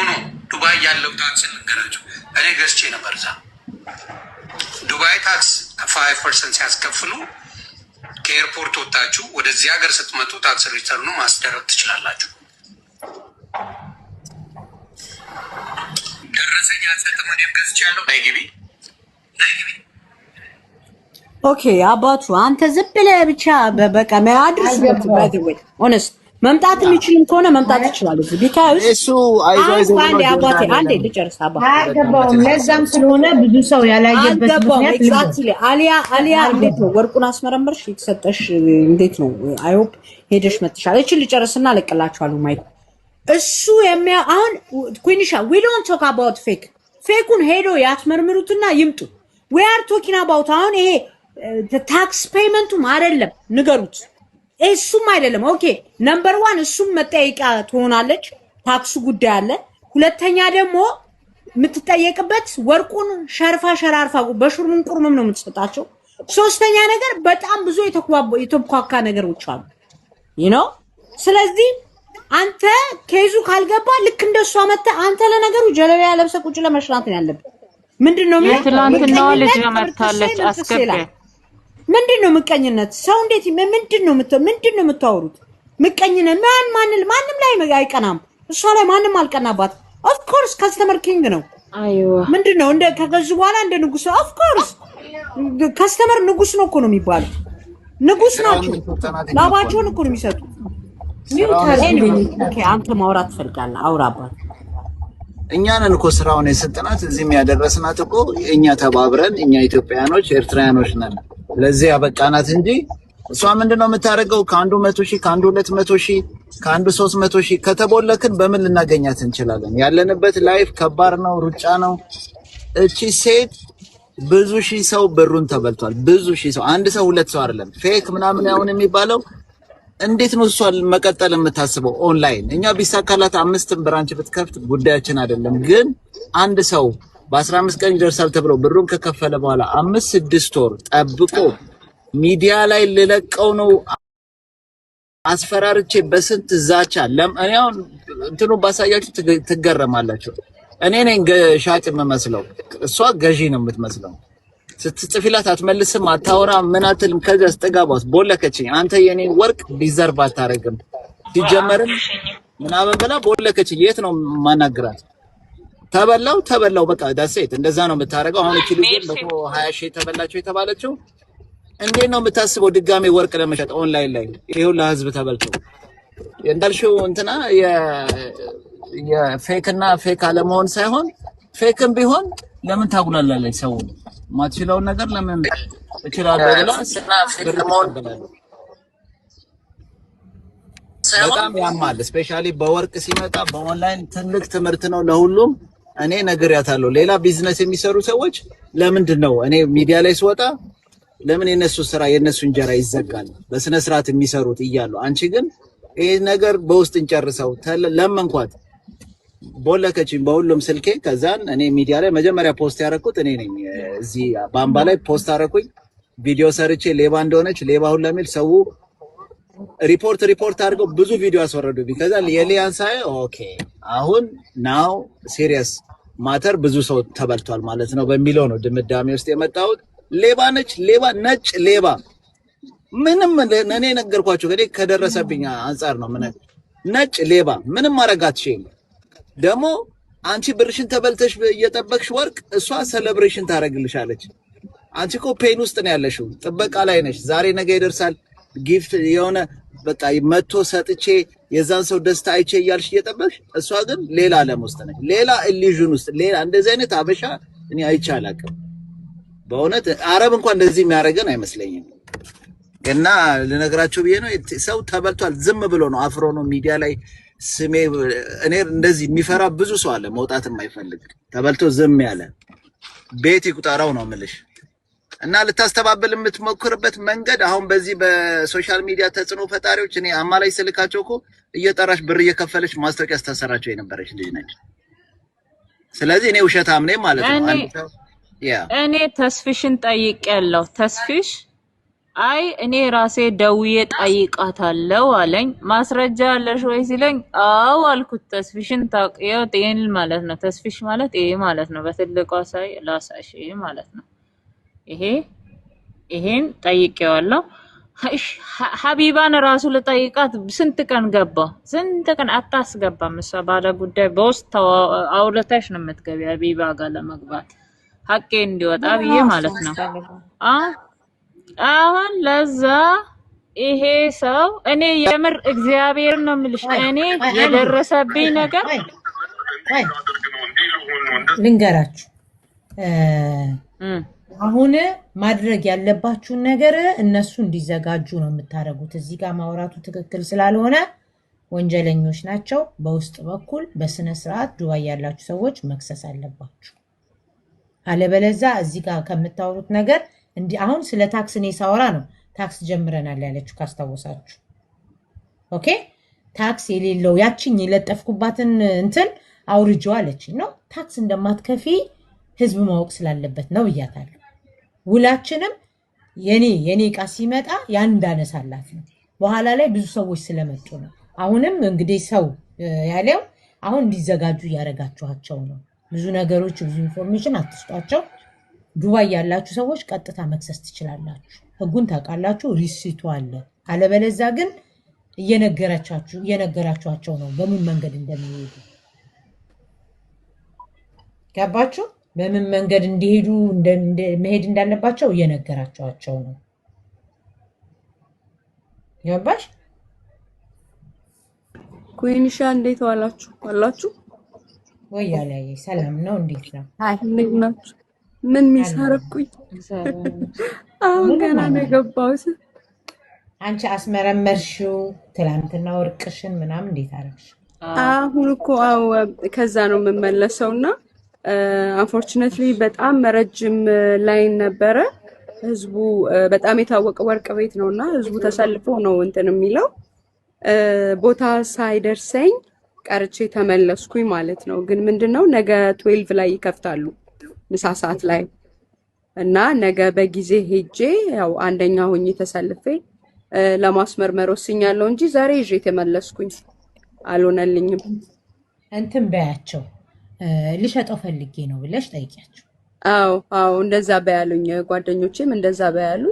ዱባይ ያለው ታክስ ልንገራቸው። እኔ ገዝቼ ነበር እዛ ዱባይ ታክስ 5% ሲያስከፍሉ ከኤርፖርት ወጣችሁ ወደዚህ ሀገር ስትመጡ ታክስ ሪተርኑ ማስደረግ ትችላላችሁ። ደረሰኝ አልሰጥም። እኔም ገዝቻለሁ። ናይ ግቢ ኦኬ አባቱ አንተ ዝም ብለህ ብቻ በቃ አድርስ። ባይ ዘ ዌይ ሆነስት መምጣት የሚችልም ከሆነ መምጣት ይችላል እዚህ ቢካዝ እሱ አይዞህ አንዴ አባቴ አንዴ ልጨርስ አባቴ አያገባውም። ለዛም ስለሆነ ብዙ ሰው ያላየበት ምክንያት ኤግዛክትሊ አሊያ እንዴት ነው ወርቁን አስመረመርሽ የተሰጠሽ እንዴት ነው አይ ሆፕ ሄደሽ መጥሻል እቺ ልጨርስና ለቅላችኋለሁ ማይክ እሱ አሁን ኩኒሻ we don't talk about fake ፌኩን ሄዶ ያስመርምሩትና ይምጡ we are talking about አሁን ይሄ ታክስ ፔመንቱም አይደለም ንገሩት እሱም አይደለም ኦኬ ነምበር 1 እሱም መጠየቂያ ትሆናለች ታክሱ ጉዳይ አለ ሁለተኛ ደግሞ የምትጠየቅበት ወርቁን ሸራርፋ በሹርሙን ቁርምም ነው የምትሰጣቸው ሶስተኛ ነገር በጣም ብዙ የተኳካ ነገሮች አሉ you know ስለዚህ አንተ ከይዙ ካልገባ ልክ እንደሷ መጣ አንተ ለነገሩ ጀለቢያ ለብሰ ቁጭ ለመሽራት ነው ያለበት ምንድነው ትላንትና ልጅ መጣለች አስከበ ምንድነው ምቀኝነት ሰው እንዴት ምንድነው የምታወሩት ምቀኝነት ማንም ላይ አይቀናም እሷ ላይ ማንም አልቀናባት ኦፍ ኮርስ ከስተመር ኪንግ ነው አይዋ ምንድነው እንደ ከገዙ በኋላ እንደ ንጉስ ኦፍ ኮርስ ከስተመር ንጉስ ነው እኮ ነው የሚባለው ንጉስ ናቸው ላባቸውን እኮ ነው የሚሰጡት ኦኬ አንተ ማውራት ትፈልጋለህ አውራባት እኛንን እኮ ስራውን የሰጠናት እዚህም ያደረስናት እኮ እኛ ተባብረን እኛ ኢትዮጵያኖች ኤርትራያኖች ነን ለዚህ ያበቃናት እንጂ እሷ ምንድነው የምታደርገው ከአንዱ 100,000 ከአንዱ 200,000 ከአንዱ 300,000 ከተቦለክን በምን ልናገኛት እንችላለን ያለንበት ላይፍ ከባድ ነው ሩጫ ነው እቺ ሴት ብዙ ሺህ ሰው ብሩን ተበልቷል ብዙ ሺህ ሰው አንድ ሰው ሁለት ሰው አይደለም ፌክ ምናምን ያውን የሚባለው እንዴት ነው እሷን መቀጠል የምታስበው ኦንላይን እኛ ቢሳካላት 5 ብራንች ብትከፍት ጉዳያችን አይደለም ግን አንድ ሰው በ15 ቀን ይደርሳል ተብሎ ብሩን ከከፈለ በኋላ 5-6 ወር ጠብቆ ሚዲያ ላይ ልለቀው ነው አስፈራርቼ በስንት ዛቻ እኔ አሁን እንትኑ ባሳያችሁ ትገረማላችሁ እኔ ነኝ ሻጭ የምመስለው እሷ ገዢ ነው የምትመስለው ስትጽፊላት አትመልስም አታወራ ምን አትልም ከዛ አስጠጋባስ ቦለከችኝ አንተ የኔ ወርቅ ዲዘርቭ አታረግም ሲጀመርም ምናምን ብላ ቦለከችኝ የት ነው ማናግራት ተበላው በቃ ዳሴት እንደዛ ነው የምታረገው አሁን እቺ ልጅ 120,000 ተበላቸው የተባለችው እንዴት ነው የምታስበው ድጋሜ ወርቅ ለመሸጥ ኦንላይን ላይ ይሄው ለህዝብ ተበልቶ እንዳልሽው እንትና የፌክና ፌክ አለመሆን ሳይሆን ፌክም ቢሆን ለምን ታጉላላለች ሰው ማትችለውን ነገር ለምን እችላለሁ ብላ ፌክ መሆን በጣም ያማል ስፔሻሊ በወርቅ ሲመጣ በኦንላይን ትልቅ ትምህርት ነው ለሁሉም እኔ ነግሬያታለሁ ሌላ ቢዝነስ የሚሰሩ ሰዎች ለምንድነው እኔ ሚዲያ ላይ ስወጣ ለምን የነሱ ስራ የነሱ እንጀራ ይዘጋል በስነ ስርዓት የሚሰሩት ይያሉ አንቺ ግን ይሄ ነገር በውስጥ እንጨርሰው ለምንኳት ቦለከችኝ በሁሉም ስልኬ ከዛን እኔ ሚዲያ ላይ መጀመሪያ ፖስት ያደረኩት እኔ ነኝ እዚህ ባምባ ላይ ፖስት አደረኩኝ ቪዲዮ ሰርቼ ሌባ እንደሆነች ሌባ ሁሉ ለሚል ሰው ሪፖርት አድርገው ብዙ ቪዲዮ አስወረዱብኝ ከዛ የሊያን ሳይ ኦኬ አሁን ናው ሲሪየስ ማተር ብዙ ሰው ተበልቷል ማለት ነው በሚለው ነው ድምዳሜ ውስጥ የመጣሁት ሌባ ነች ሌባ ነጭ ሌባ ምንም እኔ ነገርኳችሁ ከዴ ከደረሰብኝ አንፃር ነው ምን ነጭ ሌባ ምንም ማረጋትሽኝ ደግሞ አንቺ ብርሽን ተበልተሽ እየጠበቅሽ ወርቅ እሷ ሴሌብሬሽን ታረግልሻለች አንቺ እኮ ፔን ውስጥ ነው ያለሽው ጥበቃ ላይ ነሽ ዛሬ ነገ ይደርሳል ጊፍት የሆነ በቃ መቶ ሰጥቼ የዛን ሰው ደስታ አይቼ እያልሽ እየጠበቅሽ እሷ ግን ሌላ ዓለም ውስጥ ነች ሌላ ኢሉዥን ውስጥ ሌላ እንደዚህ አይነት አበሻ እኔ አይቼ አላውቅም በእውነት አረብ እንኳን እንደዚህ የሚያደርገን አይመስለኝም እና ልነግራችሁ ብዬ ነው ሰው ተበልቷል ዝም ብሎ ነው አፍሮ ነው ሚዲያ ላይ ስሜ እኔ እንደዚህ የሚፈራ ብዙ ሰው አለ መውጣት የማይፈልግ ተበልቶ ዝም ያለ ቤት ይቁጠራው ነው የምልሽ እና ልታስተባብል የምትሞክርበት መንገድ አሁን በዚህ በሶሻል ሚዲያ ተጽዕኖ ፈጣሪዎች እኔ አማላይ ስልካቸው እኮ እየጠራሽ ብር እየከፈለች ማስታወቂያ ስታሰራቸው የነበረች ልጅ ነች ስለዚህ እኔ ውሸታም ነኝ ማለት ነው እኔ ተስፍሽን ጠይቄያለሁ ተስፍሽ አይ እኔ ራሴ ደውዬ ጠይቃታለሁ አለኝ ማስረጃ አለሽ ወይ ሲለኝ አዎ አልኩት ተስፍሽን ታውቂው ጤን ማለት ነው ተስፍሽ ማለት ይሄ ማለት ነው በትልቋ ሳይ ላሳሽ ይሄ ማለት ነው ይሄን ጠይቄዋለሁ ሀቢባን ራሱ ለጠይቃት ስንት ቀን ገባ ስንት ቀን አታስገባም እሷ ባለ ጉዳይ በውስጥ አውለታሽ ነው የምትገቢ ሀቢባ ጋር ለመግባት ሀቄ እንዲወጣ ብዬ ማለት ነው አሁን ለዛ ይሄ ሰው እኔ የምር እግዚአብሔር ነው የምልሽ እኔ የደረሰብኝ ነገር ልንገራችሁ አሁን ማድረግ ያለባችሁን ነገር እነሱ እንዲዘጋጁ ነው የምታደርጉት እዚህ ጋር ማውራቱ ትክክል ስላልሆነ ወንጀለኞች ናቸው በውስጥ በኩል በስነ ስርዓት ዱባይ ያላችሁ ሰዎች መክሰስ አለባችሁ አለበለዛ እዚህ ጋር ከምታወሩት ነገር እንዲ አሁን ስለ ታክስ ነው ሳወራ ነው ታክስ ጀምረናል ያለችው ካስታወሳችሁ ኦኬ ታክስ የሌለው ያቺኝ የለጠፍኩባትን እንትን አውርጆ አለችኝ ነው ታክስ እንደማትከፊ ህዝብ ማወቅ ስላለበት ነው ይያታል ውላችንም የኔ ቃ ሲመጣ ያን እንዳነሳላት ነው በኋላ ላይ ብዙ ሰዎች ስለመጡ ነው አሁንም እንግዲህ ሰው ያለው አሁን እንዲዘጋጁ ያረጋችኋቸው ነው ብዙ ነገሮች ብዙ ኢንፎርሜሽን አትስጧቸው ዱባይ ያላችሁ ሰዎች ቀጥታ መክሰስ ትችላላችሁ ህጉን ታውቃላችሁ ሪሲቱ አለ አለበለዛ ግን እየነገራችኋቸው ነው በምን መንገድ እንደሚሄዱ ገባችሁ በምን መንገድ እንዲሄዱ መሄድ እንዳለባቸው እየነገራችኋቸው ነው ገባሽ ኩይንሻ እንዴት ዋላችሁ ወይ ያለኝ ሰላም ነው እንዴት ነው እንዴት ናችሁ ምን ሚሳረኩኝ አሁን ገና ነው ገባሁት አንቺ አስመረመርሽው ትላንትና ወርቅሽን ምናምን እንዴት አረግሽ አሁን እኮ ከዛ ነው የምመለሰውና አንፎርቹኔትሊ በጣም ረጅም ላይን ነበረ ህዝቡ በጣም የታወቀ ወርቅ ቤት ነውና ህዝቡ ተሰልፎ ነው እንትን የሚለው ቦታ ሳይደርሰኝ ቀርቼ ተመለስኩኝ ማለት ነው ግን ምንድነው ነገ 12 ላይ ይከፍታሉ ምሳ ሰዓት ላይ እና ነገ በጊዜ ሄጄ ያው አንደኛ ሆኜ ተሰልፌ ለማስመርመር ወስኛለሁ እንጂ ዛሬ ይዤ ተመለስኩኝ አልሆነልኝም እንትን በያቸው ልሸጠው ፈልጌ ነው ብለሽ ጠይቂያቸው አዎ እንደዛ በያሉኝ ጓደኞቼም እንደዛ በያሉ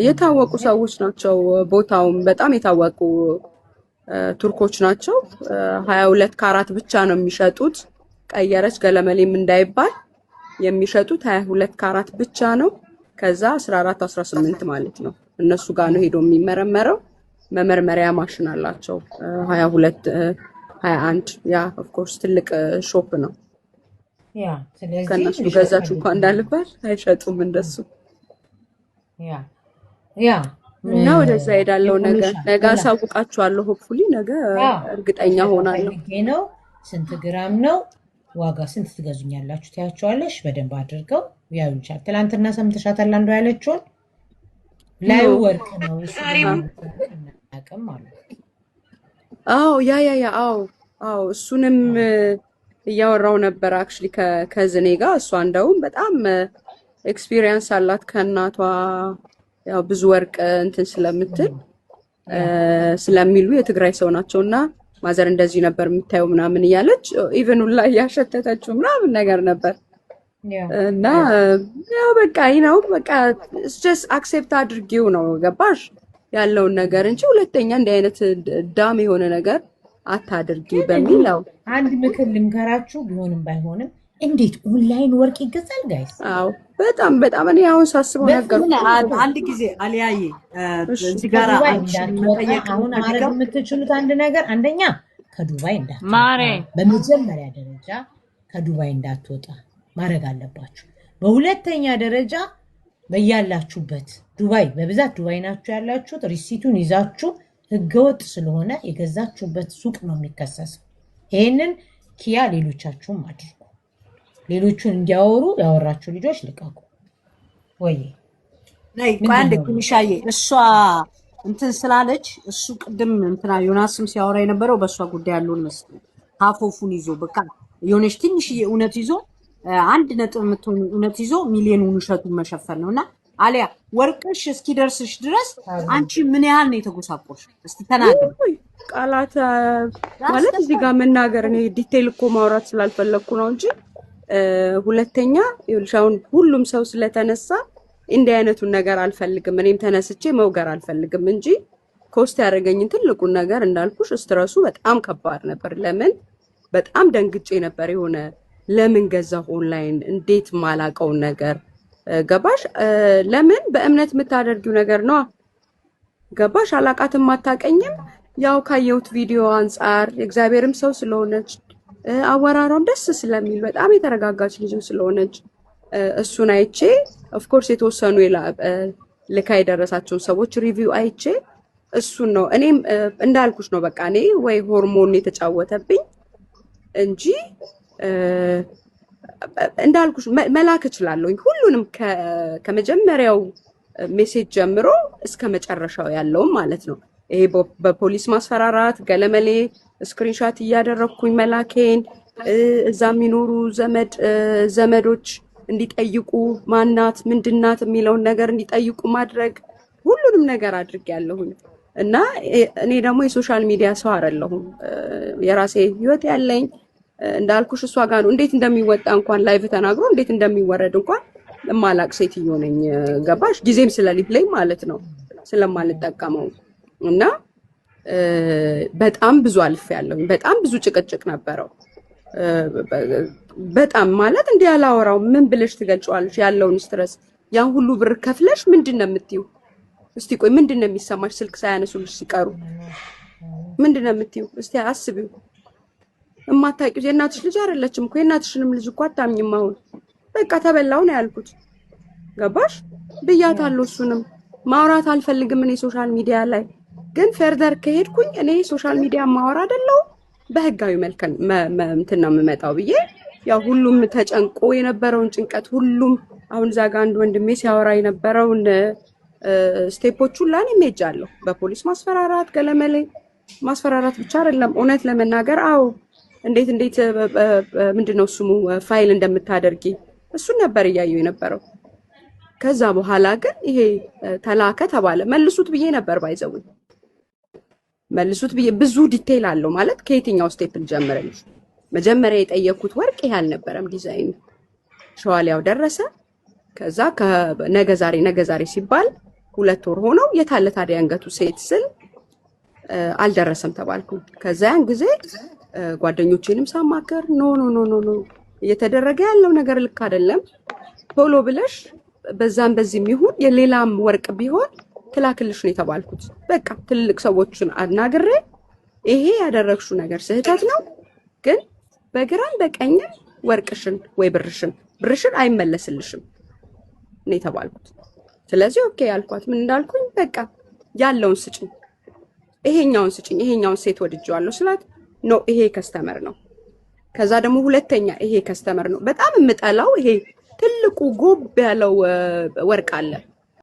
የታወቁ ሰዎች ናቸው ቦታውም በጣም የታወቁ ቱርኮች ናቸው 22 ካራት ብቻ ነው የሚሸጡት ቀየረች ገለመሌም እንዳይባል የሚሸጡት 22 ካራት ብቻ ነው ከዛ 14 18 ማለት ነው እነሱ ጋር ነው ሄዶ የሚመረመረው መመርመሪያ ማሽን አላቸው 22 21 ያ ኦፍ ኮርስ ትልቅ ሾፕ ነው ያ ስለዚህ ከነሱ ገዛችሁ እንኳን እንዳልባል አይሸጡም እንደሱ ያ እና ወደዛ ሄዳለው ነገ አሳውቃችኋለሁ ሆፕፉሊ ነገ እርግጠኛ ሆናለሁ ነው ስንት ግራም ነው ዋጋ ስንት ትገዙኛላችሁ ታያችኋለሽ በደንብ አድርገው ያው ይቻል ትላንትና ሰምተሻታል አንዱ ያለችውን ላይ ወርቅ ነው እሱ አቅም ማለት ያ እሱንም እያወራው ነበር አክቹሊ ከዝኔ ጋር እሷ እንደውም በጣም ኤክስፒሪየንስ አላት ከናቷ ያው ብዙ ወርቅ እንትን ስለምትል ስለሚሉ የትግራይ ሰው ናቸውና ማዘር እንደዚህ ነበር የምታየው ምናምን እያለች ኢቭን ሁላ ያሸተተችው ምናምን ነገር ነበር እና ያው በቃ በቃ just accept አድርጊው ነው ገባሽ ያለውን ነገር እንጂ ሁለተኛ እንደ አይነት ዳም የሆነ ነገር አታድርጊ በሚለው አንድ ምክር ልምከራችሁ ቢሆንም ባይሆንም እንዴት ኦንላይን ወርቅ ይገዛል ጋይስ በጣም እኔ አሁን ሳስበው ነገር አንድ ጊዜ አልያዬ እዚህ ጋር አሁን ማድረግ የምትችሉት አንድ ነገር አንደኛ ከዱባይ እንዳትወጣ በመጀመሪያ ደረጃ ከዱባይ እንዳትወጣ ማድረግ አለባችሁ በሁለተኛ ደረጃ በያላችሁበት ዱባይ በብዛት ዱባይ ናችሁ ያላችሁት ሪሲቱን ይዛችሁ ህገወጥ ስለሆነ የገዛችሁበት ሱቅ ነው የሚከሰሰው ይሄንን ኪያ ሌሎቻችሁም አድርጉ ሌሎቹን እንዲያወሩ ያወራችሁ ልጆች ልቀቁ ወይ ነይ ቋንደ ኩንሻዬ እሷ እንትን ስላለች እሱ ቅድም እንትና ዮናስም ሲያወራ የነበረው በእሷ ጉዳይ ያለውን መስሎኝ ሀፎፉን ይዞ በቃ የሆነች ትንሽዬ እውነት ይዞ 1 የምትሆን እውነት ይዞ ሚሊዮኑን ውሸቱን መሸፈን ነውና አሊያ ወርቅሽ እስኪደርስሽ ድረስ አንቺ ምን ያህል ነው የተጎሳቆልሽ እስቲ ተናገር ቃላት ማለት እዚህ ጋር መናገር እኔ ዲቴይል እኮ ማውራት ስላልፈለኩ ነው እንጂ ሁለተኛ ይልሻውን ሁሉም ሰው ስለተነሳ እንዲህ አይነቱን ነገር አልፈልግም እኔም ተነስቼ መውገር አልፈልግም እንጂ ኮስት ያደረገኝን ትልቁን ነገር እንዳልኩሽ ስትረሱ በጣም ከባድ ነበር ለምን በጣም ደንግጬ ነበር የሆነ ለምን ገዛሁ ኦንላይን እንዴት ማላቀው ነገር ገባሽ ለምን በእምነት የምታደርጊው ነገር ነው ገባሽ? አላቃትም አታቀኝም። ያው ካየሁት ቪዲዮ አንጻር የእግዚአብሔርም ሰው ስለሆነች አወራሯም ደስ ስለሚል በጣም የተረጋጋች ልጅም ስለሆነች እሱን አይቼ ኦፍኮርስ የተወሰኑ ልካ የደረሳቸውን ሰዎች ሪቪው አይቼ እሱን ነው እኔም እንዳልኩሽ ነው። በቃ እኔ ወይ ሆርሞን የተጫወተብኝ እንጂ እንዳልኩሽ መላክ እችላለሁኝ ሁሉንም ከመጀመሪያው ሜሴጅ ጀምሮ እስከ መጨረሻው ያለውም ማለት ነው። ይሄ በፖሊስ ማስፈራራት ገለመሌ ስክሪንሾት እያደረኩኝ መላኬን እዛ የሚኖሩ ዘመዶች እንዲጠይቁ ማናት ምንድናት የሚለውን ነገር እንዲጠይቁ ማድረግ ሁሉንም ነገር አድርጌያለሁኝ። እና እኔ ደግሞ የሶሻል ሚዲያ ሰው አይደለሁም። የራሴ ህይወት ያለኝ እንዳልኩሽ እሷ ጋር ነው እንዴት እንደሚወጣ እንኳን ላይቭ ተናግሮ እንዴት እንደሚወረድ እንኳን ማላቅ ሴትዮ ነኝ። ገባሽ? ጊዜም ስለሌለኝ ማለት ነው ስለማልጠቀመው እና በጣም ብዙ አልፌያለሁ። በጣም ብዙ ጭቅጭቅ ነበረው። በጣም ማለት እንዲህ ያላወራው ምን ብለሽ ትገልጫዋለሽ? ያለውን ስትረስ ያን ሁሉ ብር ከፍለሽ ምንድነው የምትዩ? እስቲ ቆይ ምንድነው የሚሰማሽ? ስልክ ሳያነሱልሽ ሲቀሩ ምንድነው የምትዩ? እስቲ አስቢው። እማታውቂው የእናትሽ ልጅ አይደለችም እኮ የእናትሽንም ልጅ እኮ አታምኝም። አሁን በቃ ተበላው ነው ያልኩት። ገባሽ? ብያታለሁ። እሱንም ማውራት አልፈልግም እኔ ሶሻል ሚዲያ ላይ ግን ፈርደር ከሄድኩኝ እኔ ሶሻል ሚዲያ ማወራ አይደለው በህጋዊ መልክ እንትን ነው የምመጣው ብዬ ያው ሁሉም ተጨንቆ የነበረውን ጭንቀት ሁሉም አሁን እዛ ጋር አንድ ወንድሜ ሲያወራ የነበረውን ስቴፖች ሁላ እኔም ሄጃለሁ። በፖሊስ ማስፈራራት ገለመሌ ማስፈራራት ብቻ አይደለም እውነት ለመናገር አዎ እንዴት ምንድነው ስሙ ፋይል እንደምታደርጊ እሱን ነበር እያየው የነበረው። ከዛ በኋላ ግን ይሄ ተላከ ተባለ። መልሱት ብዬ ነበር ባይዘውኝ መልሱት ብዬ ብዙ ዲቴይል አለው ማለት ከየትኛው ስቴፕ ልጀምርልሽ? መጀመሪያ የጠየኩት ወርቅ ይሄ አልነበረም ዲዛይኑ። ሸዋሊያው ደረሰ። ከዛ ነገ ዛሬ ሲባል 2 ወር ሆነው የታለ ታዲያ አንገቱ ሴት ስል አልደረሰም ተባልኩ። ከዛ ያን ጊዜ ጓደኞቼንም ሳማከር ኖ እየተደረገ ያለው ነገር ልክ አይደለም፣ ቶሎ ብለሽ በዛም በዚህም ይሁን የሌላም ወርቅ ቢሆን ትላክልሽ ነው የተባልኩት። በቃ ትልልቅ ሰዎችን አናግሬ ይሄ ያደረግሽው ነገር ስህተት ነው፣ ግን በግራም በቀኝም ወርቅሽን ወይ ብርሽን አይመለስልሽም ነው የተባልኩት። ስለዚህ ኦኬ ያልኳት ምን እንዳልኩኝ በቃ ያለውን ስጭኝ፣ ይሄኛውን ሴት ወድጄዋለሁ ስላት ኖ ይሄ ከስተመር ነው። ከዛ ደግሞ ሁለተኛ ይሄ ከስተመር ነው በጣም የምጠላው ይሄ ትልቁ ጎብ ያለው ወርቅ አለ